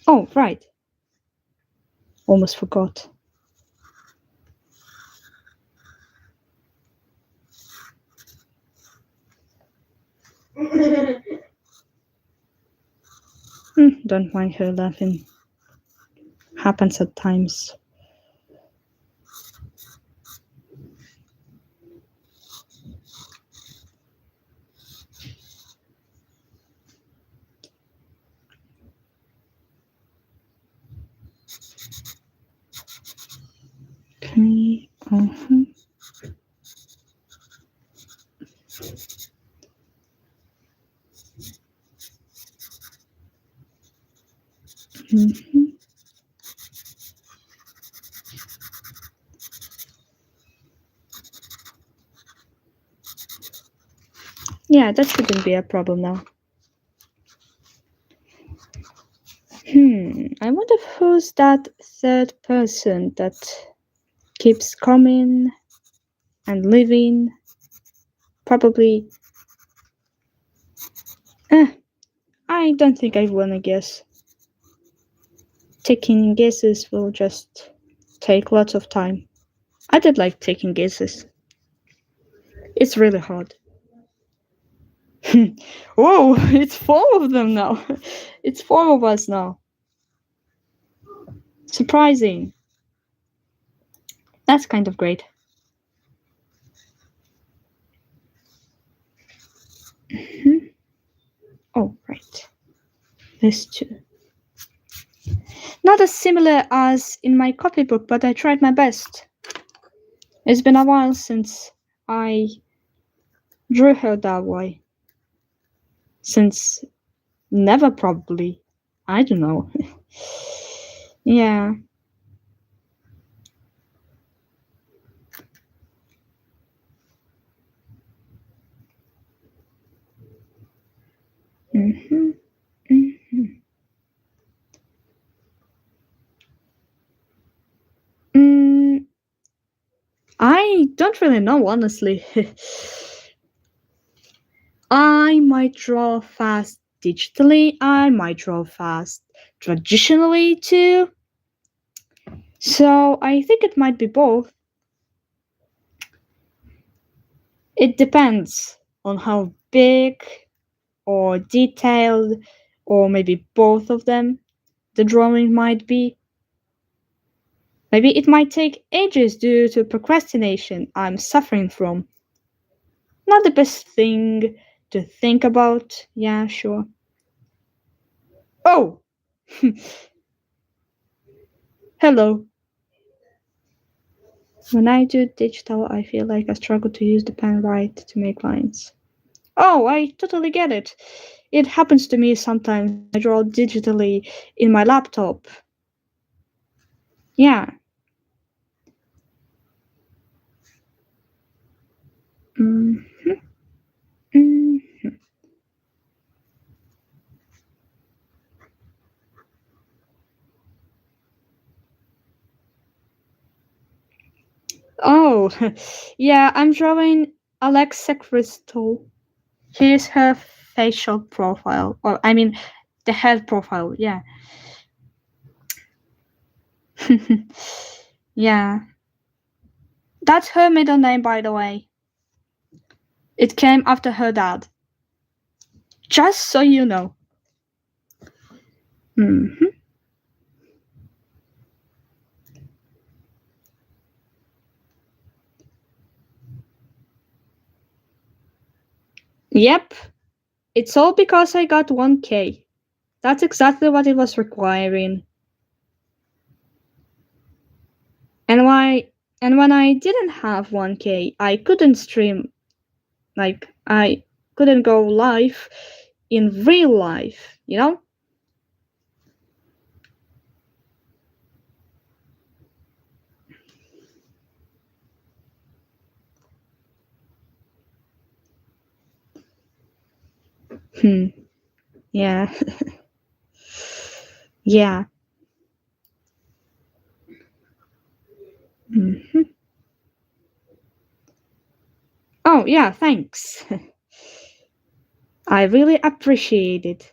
Oh, right. Almost forgot. Don't mind her laughing. Happens at times. Okay. Uh-huh. Mhm. Yeah, that shouldn't be a problem now. I wonder who's that third person that keeps coming and leaving. Probably. Eh, I don't think I wanna guess. Taking guesses will just take lots of time. I did like taking guesses. It's really hard. Whoa, it's four of them now. It's four of us now. Surprising. That's kind of great. Mhm. Oh, right. There's two. Not as similar as in my copybook, but I tried my best. It's been a while since I drew her that way. Since never, probably. I don't know. Yeah. Hmm. Hmm. Mm, I don't really know, honestly. I might draw fast digitally, I might draw fast traditionally too. So I think it might be both. It depends on how big or detailed, or maybe both of them, the drawing might be. Maybe it might take ages due to procrastination I'm suffering from. Not the best thing to think about, yeah, sure. Oh! Hello. When I do digital, I feel like I struggle to use the pen right to make lines. Oh, I totally get it. It happens to me sometimes when I draw digitally in my laptop. Yeah. Mm, mm. Oh, yeah, I'm drawing Alexa Crystal. Here's her facial profile. Or, I mean, the head profile, yeah. Yeah. That's her middle name, by the way. It came after her dad. Just so you know. Mhm. Yep. It's all because I got 1K. That's exactly what it was requiring. And why and when I didn't have 1K, I couldn't stream, like I couldn't go live in real life, you know? Hmm. Yeah. Yeah. Mhm. Oh, yeah, thanks. I really appreciate it.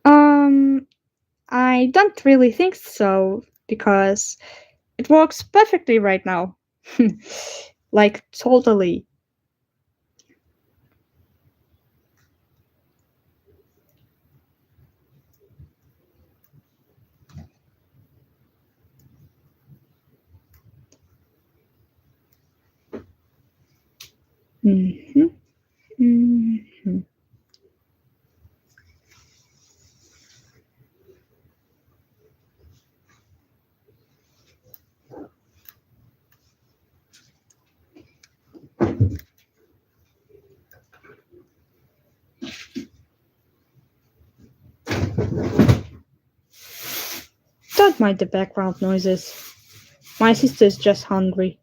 Um, I don't really think so because it works perfectly right now. Like totally. Mhm. Mhm. Don't mind the background noises. My sister's just hungry.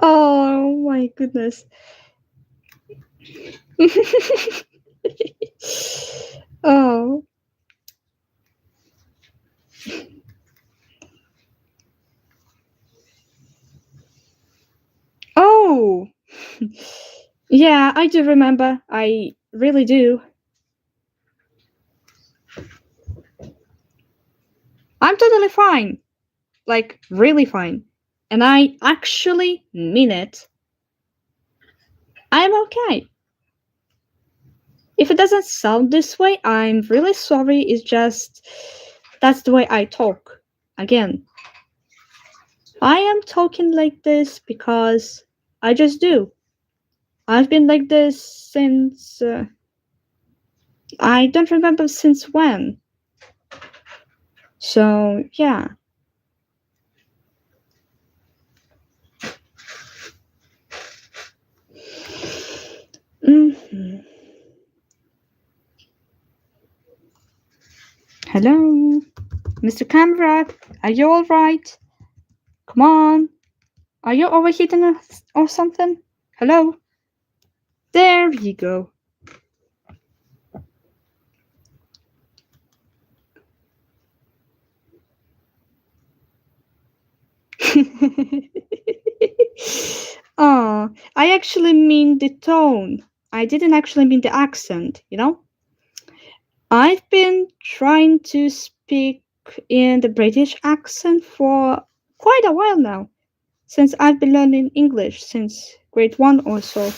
Oh my goodness. Oh. Oh. Yeah, I do remember. I really do. I'm totally fine. Like, really fine. And I actually mean it. I'm okay. If it doesn't sound this way, I'm really sorry. It's just that's the way I talk. Again, I am talking like this because I just do. I've been like this since I don't remember since when. So, yeah. Mhm. Hello, Mr. Camera. Are you alright? Come on. Are you overheating or something? Hello? There you go. I actually mean the tone. I didn't actually mean the accent, you know? I've been trying to speak in the British accent for quite a while now, since I've been learning English since grade 1 or so.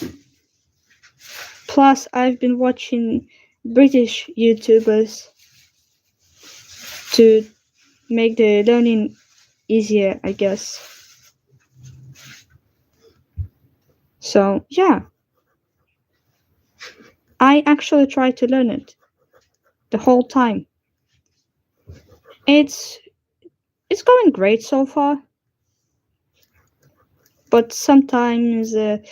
Plus, I've been watching British YouTubers to make the learning easier, I guess. So, yeah, I actually try to learn it the whole time. It's it's going great so far, but sometimes the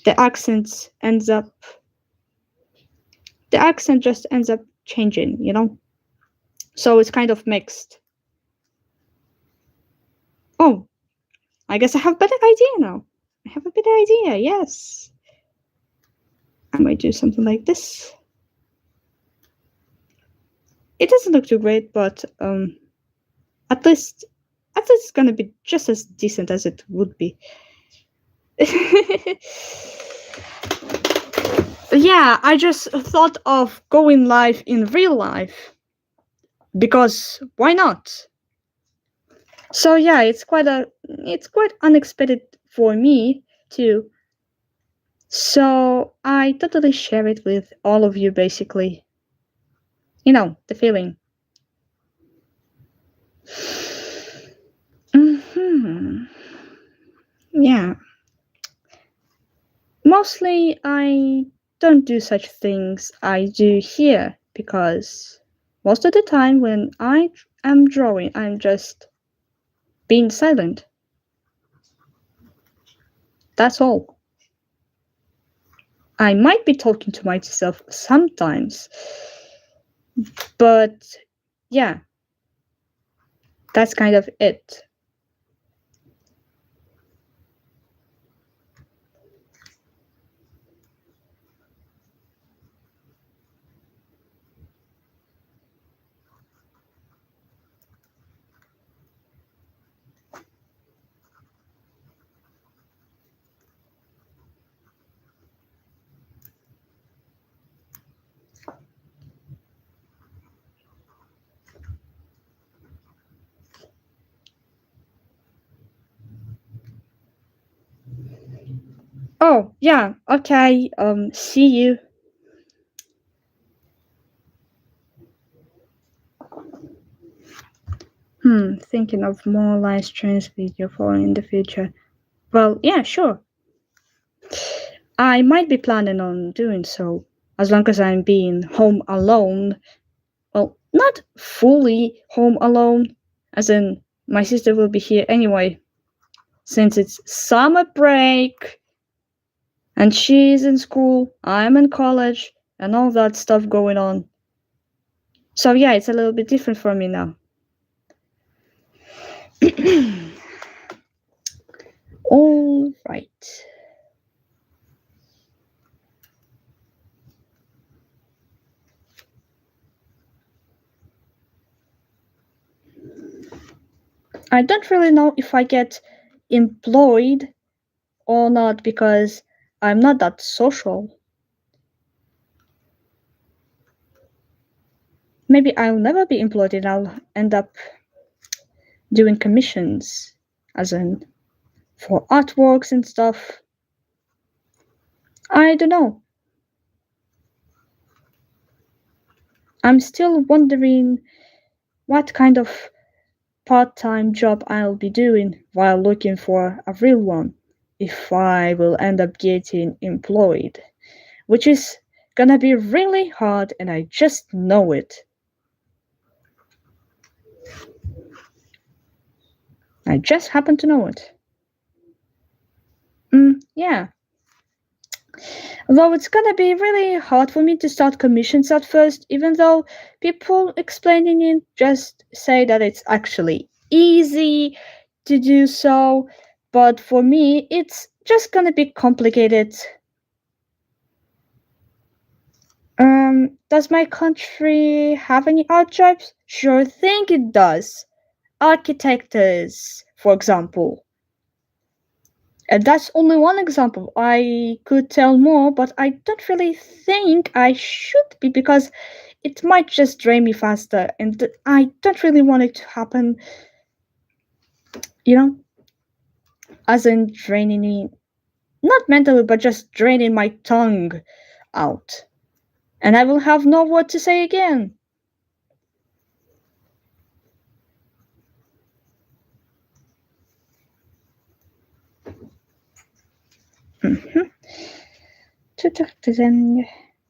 accent ends up the accent just ends up changing, you know? So it's kind of mixed. Oh, I guess I have a better idea now. I have a better idea, yes. I might do something like this. It doesn't look too great, but at least it's gonna be just as decent as it would be. Yeah, I just thought of going live in real life because why not? So yeah, it's quite unexpected for me too. So I totally share it with all of you basically. You know, the feeling. Hmm. Yeah. Mostly I don't do such things I do here because most of the time when I am drawing, I'm just being silent. That's all. I might be talking to myself sometimes, but yeah, that's kind of it. Oh, yeah, okay, see you. Thinking of more live streams video for in the future. Well, yeah, sure. I might be planning on doing so, as long as I'm being home alone. Well, not fully home alone, as in my sister will be here anyway, since it's summer break and she's in school, I'm in college, and all that stuff going on. So yeah, it's a little bit different for me now. All right. I don't really know if I get employed or not because I'm not that social. Maybe I'll never be employed and I'll end up doing commissions, as in for artworks and stuff. I don't know. I'm still wondering what kind of part time job I'll be doing while looking for a real one if I will end up getting employed, which is gonna be really hard and I just know it. I just happen to know it. Yeah. Though it's gonna be really hard for me to start commissions at first, even though people explaining it just say that it's actually easy to do so. But for me, it's just gonna be complicated. Does my country have any art jobs? Sure thing it does. Architects, for example. And that's only one example. I could tell more, but I don't really think I should be because it might just drain me faster, and I don't really want it to happen, you know, as in draining me, not mentally, but just draining my tongue out. And I will have no word to say again. Mhm.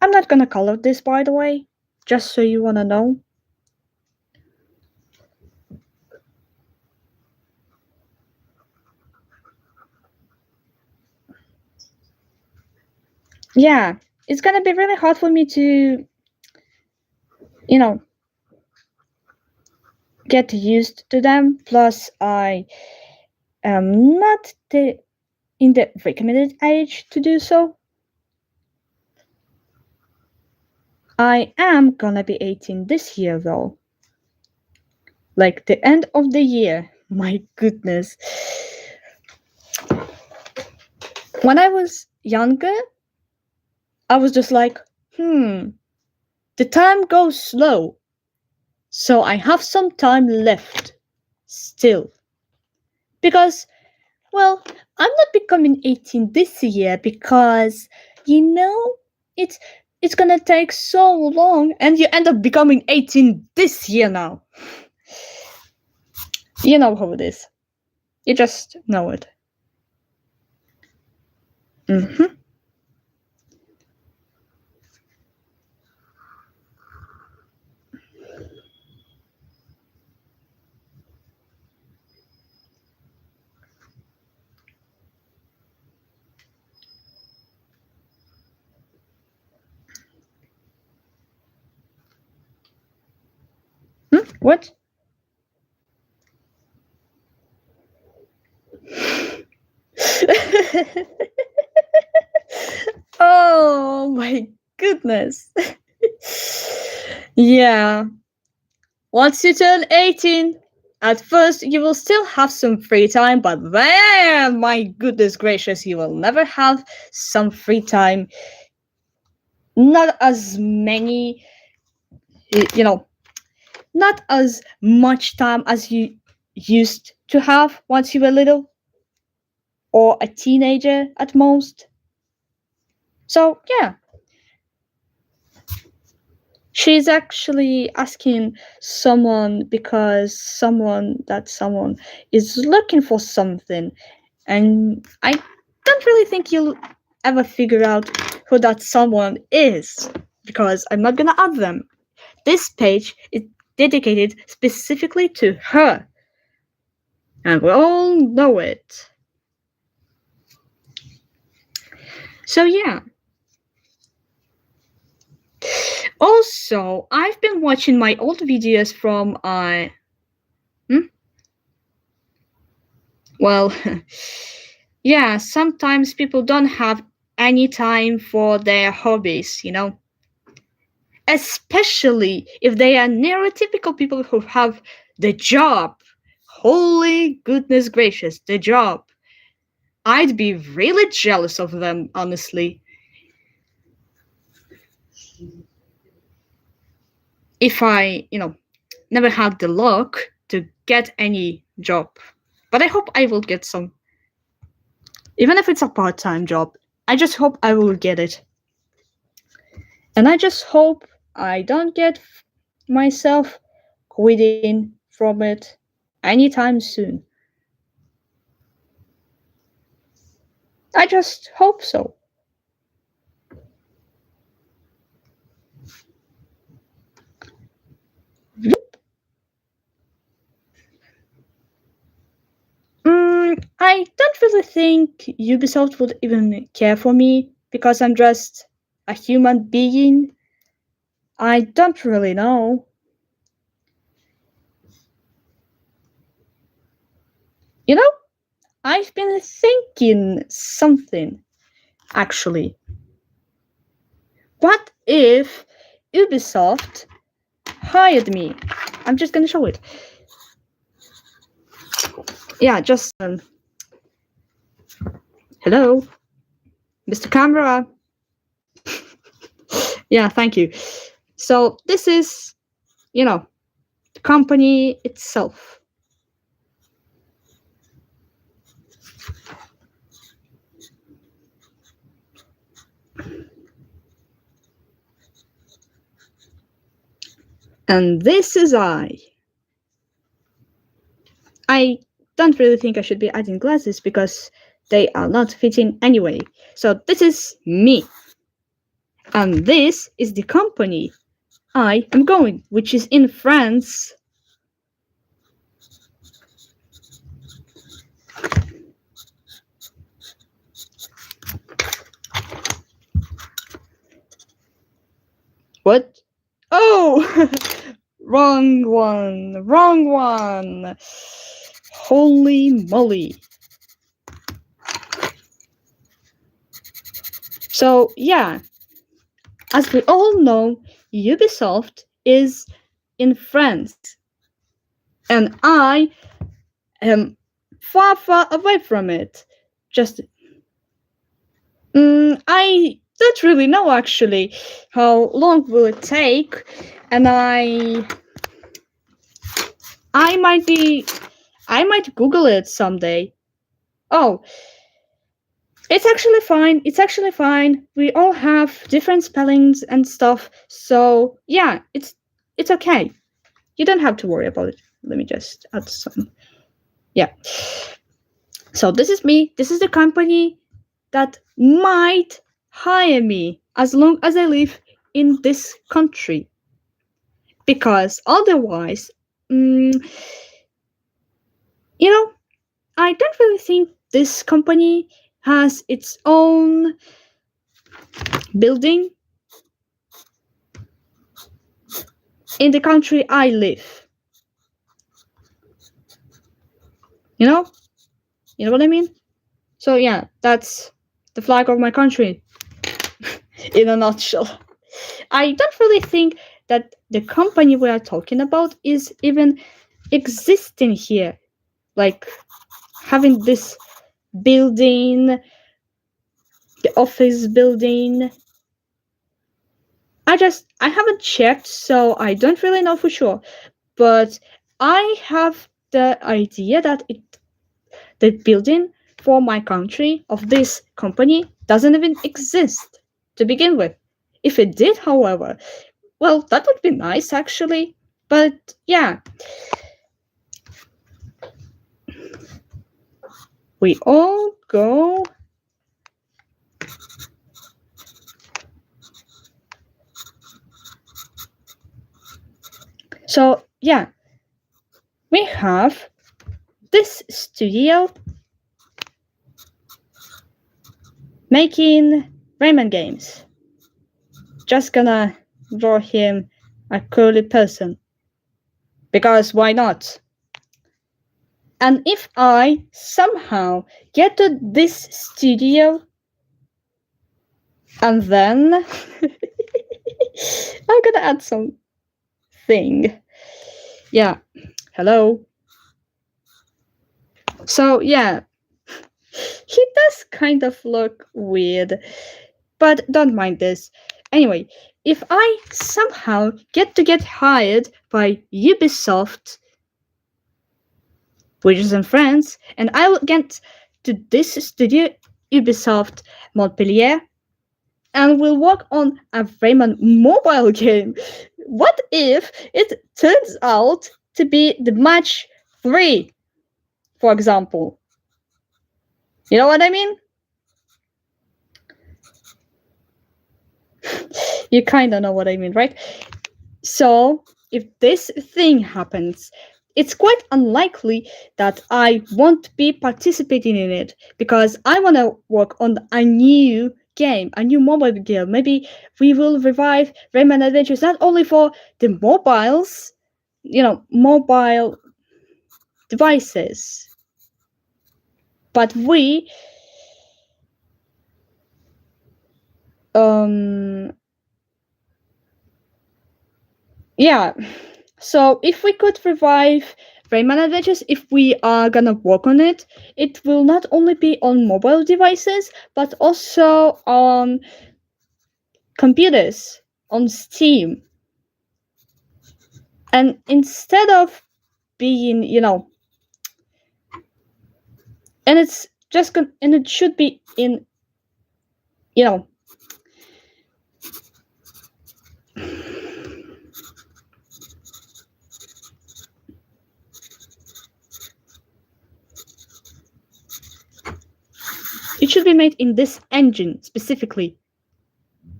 I'm not gonna color this, by the way, just so you wanna know. Yeah, it's gonna be really hard for me to, you know, get used to them. Plus, I am not in the recommended age to do so. I am gonna be 18 this year, though. Like the end of the year. My goodness. When I was younger, I was just like, the time goes slow. So I have some time left still. Because, well, I'm not becoming 18 this year because, you know, it's it's gonna take so long and you end up becoming 18 this year now. You know how it is. You just know it. Mm-hmm. What? Oh my goodness. Yeah. Once you turn 18, at first you will still have some free time, but then, my goodness gracious, you will never have some free time. Not as many, you know, not as much time as you used to have once you were little or a teenager at most. So, yeah, she's actually asking someone because someone is looking for something, and I don't really think you'll ever figure out who that someone is because I'm not gonna add them. This page is dedicated specifically to her, and we all know it. So yeah. Also, I've been watching my old videos from well, yeah, sometimes people don't have any time for their hobbies, you know? Especially if they are neurotypical people who have the job. Holy goodness gracious, the job. I'd be really jealous of them, honestly. If I, never had the luck to get any job. But I hope I will get some. Even if it's a part time job, I just hope I will get it. And I just hope I don't get myself quitting from it anytime soon. I just hope so. I don't really think Ubisoft would even care for me because I'm just a human being. I don't really know. You know, I've been thinking something, actually. What if Ubisoft hired me? I'm just gonna show it. Yeah, just Hello, Mr. Camera. Yeah, thank you. So this is, you know, the company itself. And this is I. I don't really think I should be adding glasses because they are not fitting anyway. So this is me. And this is the company I am going, which is in France. What? Oh! Wrong one. Wrong one. Holy moly. So, yeah, as we all know, Ubisoft is in France. And I am far, far away from it. Just, I don't really know actually how long will it take, and I might be, I might Google it someday. Oh, it's actually fine. It's actually fine. We all have different spellings and stuff, so yeah, it's okay. You don't have to worry about it. Let me just add some. Yeah. So this is me. This is the company that might hire me as long as I live in this country. Because otherwise, you know, I don't really think this company has its own building in the country I live. You know? You know what I mean? So yeah, that's the flag of my country in a nutshell. I don't really think that the company we are talking about is even existing here. Like having this building, the office building. I haven't checked, so I don't really know for sure. But I have the idea that the building for my country of this company doesn't even exist to begin with. If it did, however, well, that would be nice actually. But yeah, we all go. So yeah, we have this studio making Rayman games. Just gonna draw him a curly person. Because why not? And if I somehow get to this studio and then I'm gonna add some thing. Yeah. Hello. So yeah, he does kind of look weird, but don't mind this. Anyway, if I somehow get hired by Ubisoft, which is in France, and I will get to this studio, Ubisoft Montpellier, and will work on a Rayman mobile game. What if it turns out to be the match 3, for example? You know what I mean? You kind of know what I mean, right? So, if this thing happens, it's quite unlikely that I won't be participating in it because I want to work on a new game, a new mobile game. Maybe we will revive Rayman Adventures not only for the mobiles, mobile devices, but um, yeah. So if we could revive Rayman Adventures, if we are gonna work on it, it will not only be on mobile devices, but also on computers, on Steam. And instead of being, and it's just and it should be in, you know, it should be made in this engine specifically,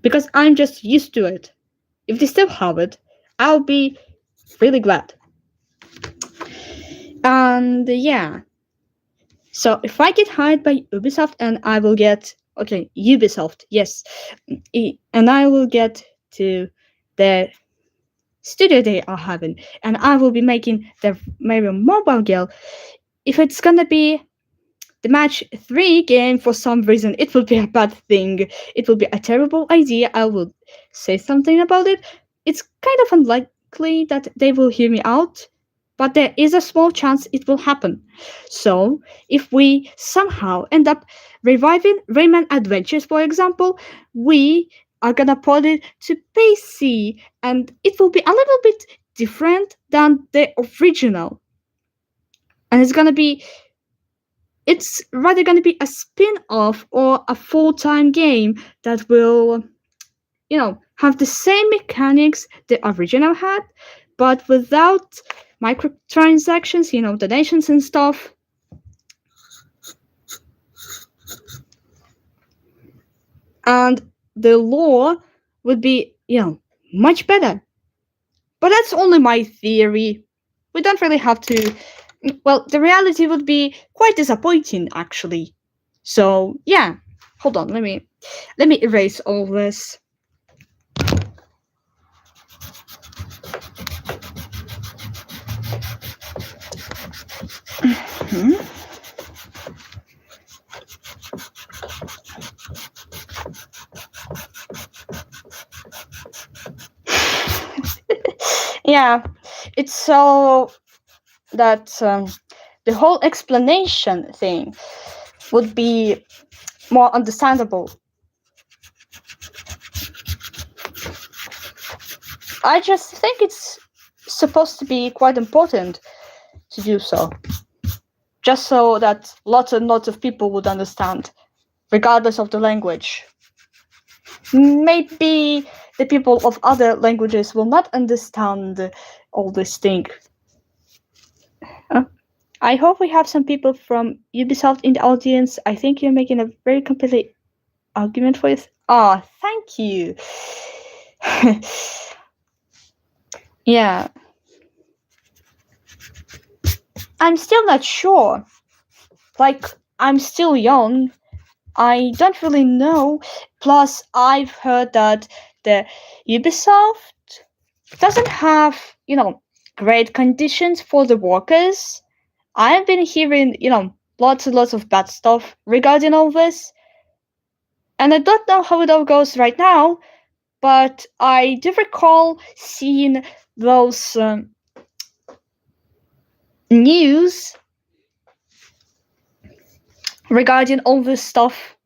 because I'm just used to it. If they still have it, I'll be really glad. And yeah, so if I get hired by Ubisoft and I will get, okay, Ubisoft, yes, and I will get to the studio they are having, and I will be making the Mario mobile game. If it's gonna be the match 3 game for some reason, it will be a bad thing. It will be a terrible idea. I will say something about it. It's kind of unlikely that they will hear me out, but there is a small chance it will happen. So, if we somehow end up reviving Rayman Adventures, for example, we are gonna put it to PC, and it will be a little bit different than the original. And it's rather going to be a spin-off or a full-time game that will, have the same mechanics the original had, but without microtransactions, donations and stuff. And the lore would be, much better. But that's only my theory. We don't really have to. Well, the reality would be quite disappointing, actually. So yeah, hold on. Let me erase all this. Yeah, it's so that the whole explanation thing would be more understandable. I just think it's supposed to be quite important to do so. Just so that lots and lots of people would understand, regardless of the language. Maybe the people of other languages will not understand all this thing. I hope we have some people from Ubisoft in the audience. I think you're making a very compelling argument for it. Oh, thank you. Yeah. I'm still not sure. Like, I'm still young. I don't really know. Plus, I've heard that the Ubisoft doesn't have, great conditions for the workers. I've been hearing, lots and lots of bad stuff regarding all this. And I don't know how it all goes right now, but I do recall seeing those news regarding all this stuff.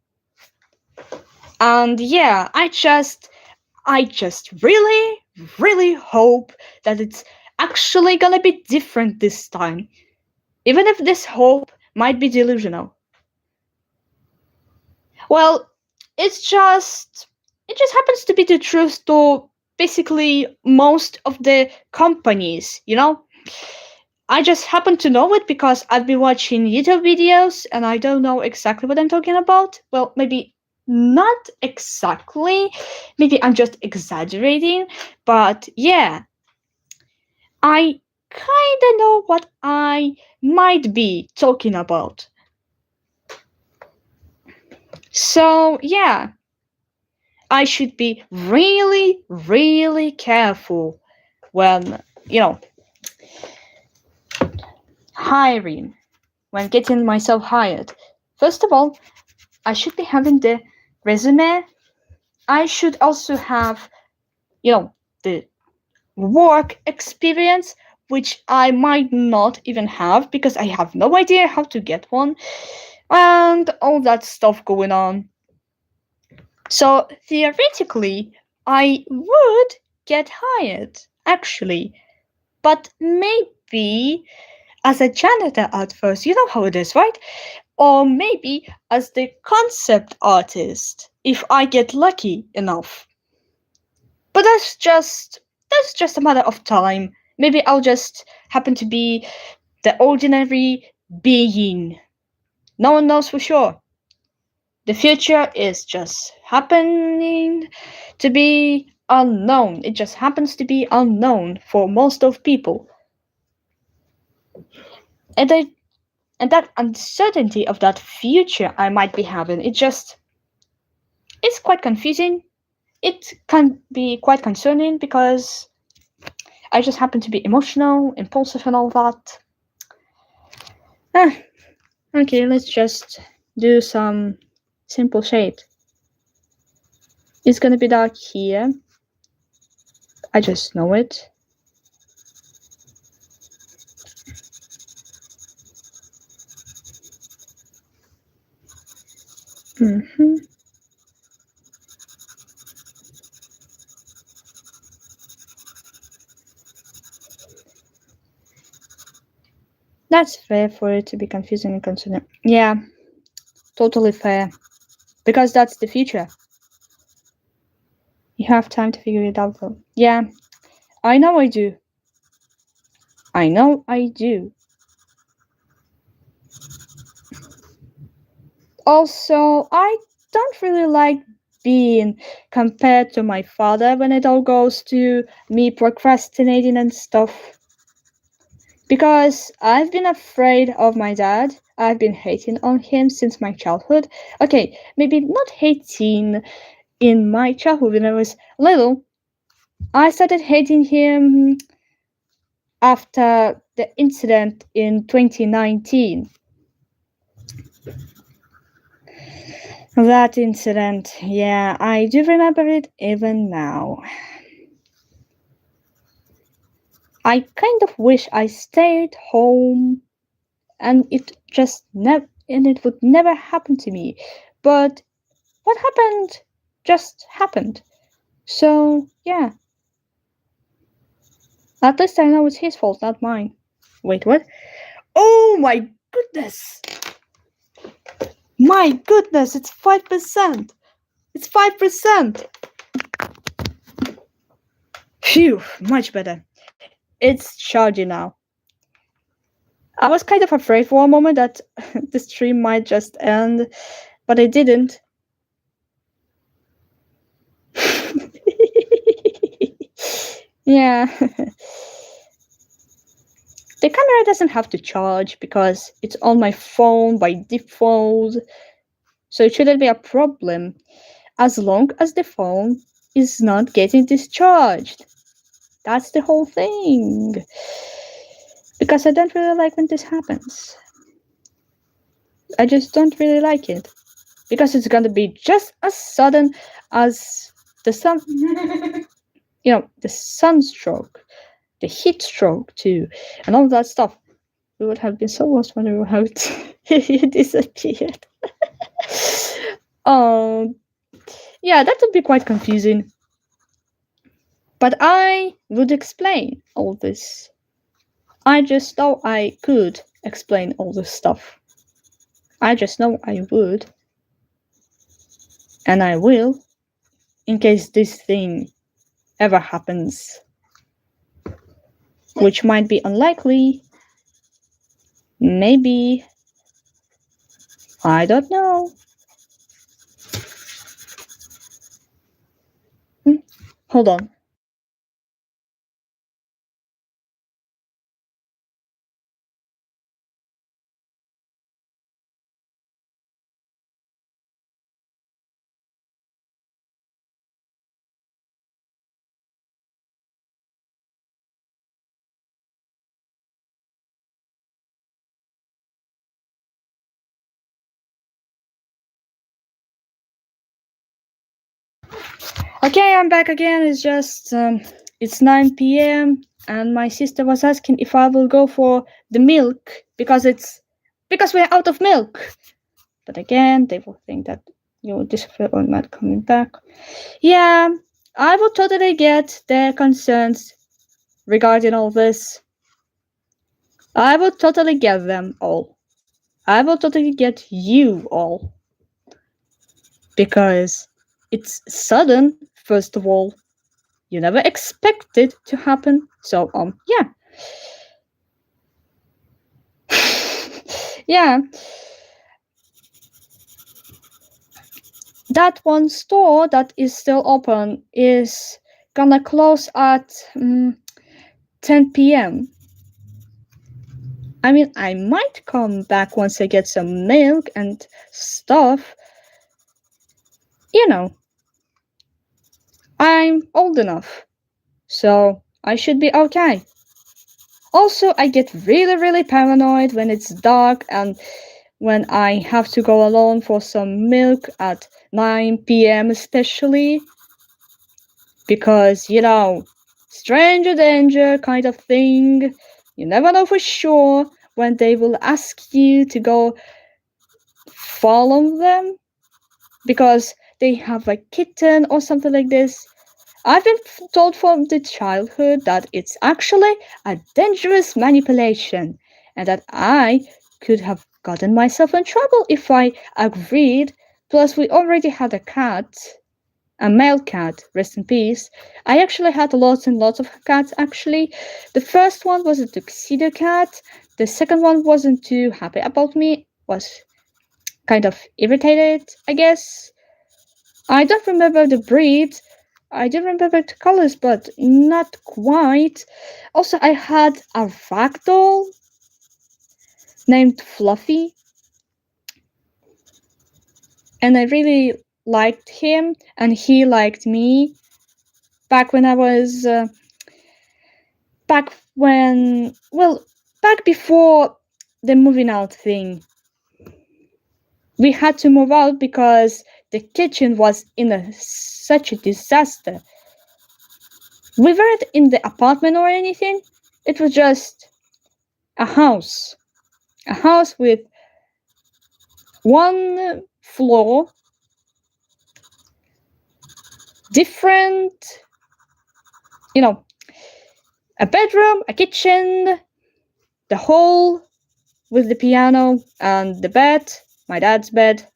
And yeah, I just really, really hope that it's actually gonna be different this time. Even if this hope might be delusional. Well, it just happens to be the truth to basically most of the companies, I just happen to know it because I've been watching YouTube videos and I don't know exactly what I'm talking about. Well, maybe not exactly. Maybe I'm just exaggerating. But yeah, I kind of know what I might be talking about. So yeah, I should be really, really careful when, hiring, when getting myself hired. First of all, I should be having the resume. I should also have, the work experience, which I might not even have because I have no idea how to get one, and all that stuff going on. So theoretically, I would get hired, actually, but maybe as a janitor at first. You know how it is, right? Or maybe as the concept artist if I get lucky enough. But that's just a matter of time. Maybe I'll just happen to be the ordinary being. No one knows for sure. The future is just happening to be unknown. It just happens to be unknown for most of people. And I and that uncertainty of that future I might be having, it's quite confusing. It can be quite concerning because I just happen to be emotional, impulsive, and all that. Ah, okay, let's just do some simple shade. It's gonna be dark here. I just know it. Mm-hmm. That's fair for it to be confusing and concerning. Yeah, totally fair. Because that's the future. You have time to figure it out though. Yeah, I know I do. I know I do. Also, I don't really like being compared to my father when it all goes to me procrastinating and stuff. Because I've been afraid of my dad. I've been hating on him since my childhood. Okay, maybe not hating in my childhood when I was little. I started hating him after the incident in 2019. That incident, yeah, I do remember it even now. I kind of wish I stayed home and it would never happen to me. But what happened just happened. So, yeah, at least I know it's his fault, not mine. Wait, what? Oh my goodness! My goodness, it's 5%! It's 5%! Phew, much better. It's charging now. I was kind of afraid for a moment that the stream might just end, but it didn't. Yeah. The camera doesn't have to charge because it's on my phone by default, so it shouldn't be a problem as long as the phone is not getting discharged. That's the whole thing. Because I don't really like when this happens. I just don't really like it. Because it's gonna be just as sudden as the sun, the sunstroke, the heat stroke too, and all that stuff. We would have been so lost when we would have disappeared. Yeah, that would be quite confusing. But I would explain all this. I just thought I could explain all this stuff. I just know I would. And I will, in case this thing ever happens. Which might be unlikely. Maybe. I don't know. Hold on. Okay, I'm back again. It's 9 p.m. and my sister was asking if I will go for the milk because we're out of milk. But again, they will think that you will disappear or not coming back. Yeah, I will totally get their concerns regarding all this. I will totally get them all. I will totally get you all. Because it's sudden, first of all. You never expect it to happen. So, yeah. Yeah. That one store that is still open is gonna close at 10 p.m. I mean, I might come back once I get some milk and stuff. You know, I'm old enough, so I should be okay. Also, I get really, really paranoid when it's dark and when I have to go alone for some milk at 9 p.m., especially because, stranger danger kind of thing. You never know for sure when they will ask you to go follow them because they have a kitten or something like this. I've been told from the childhood that it's actually a dangerous manipulation and that I could have gotten myself in trouble if I agreed. Plus, we already had a cat, a male cat, rest in peace. I actually had lots and lots of cats actually. The first one was a tuxedo cat. The second one wasn't too happy about me, was kind of irritated, I guess. I don't remember the breed. I do remember the colors, but not quite. Also, I had a ragdoll named Fluffy, and I really liked him, and he liked me. Back when I was, back when, well, back before the moving out thing. We had to move out because the kitchen was in such a disaster. We weren't in the apartment or anything. It was just a house. A house with one floor, different, you know, a bedroom, a kitchen, the hall with the piano and the bed, my dad's bed.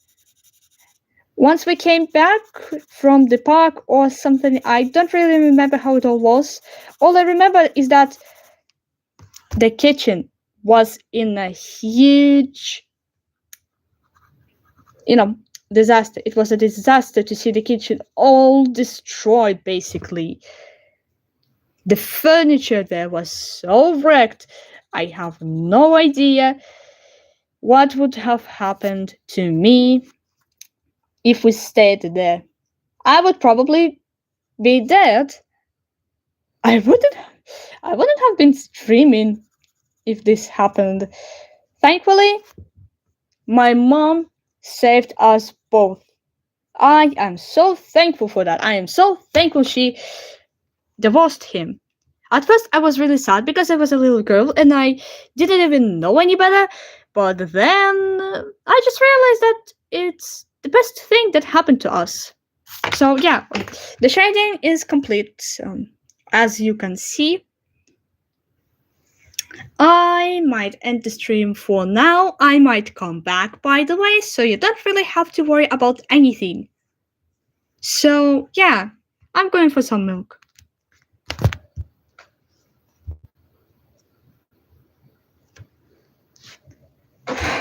Once we came back from the park or something, I don't really remember how it all was. All I remember is that the kitchen was in a huge, disaster. It was a disaster to see the kitchen all destroyed, basically. The furniture there was so wrecked. I have no idea what would have happened to me if we stayed there. I would probably be dead. I wouldn't have been streaming if this happened. Thankfully, my mom saved us both. I am so thankful for that. I am so thankful she divorced him. At first, I was really sad because I was a little girl and I didn't even know any better. But then I just realized that it's the best thing that happened to us. So, yeah, the shading is complete. As you can see, I might end the stream for now. I might come back, by the way, so you don't really have to worry about anything. So, yeah, I'm going for some milk.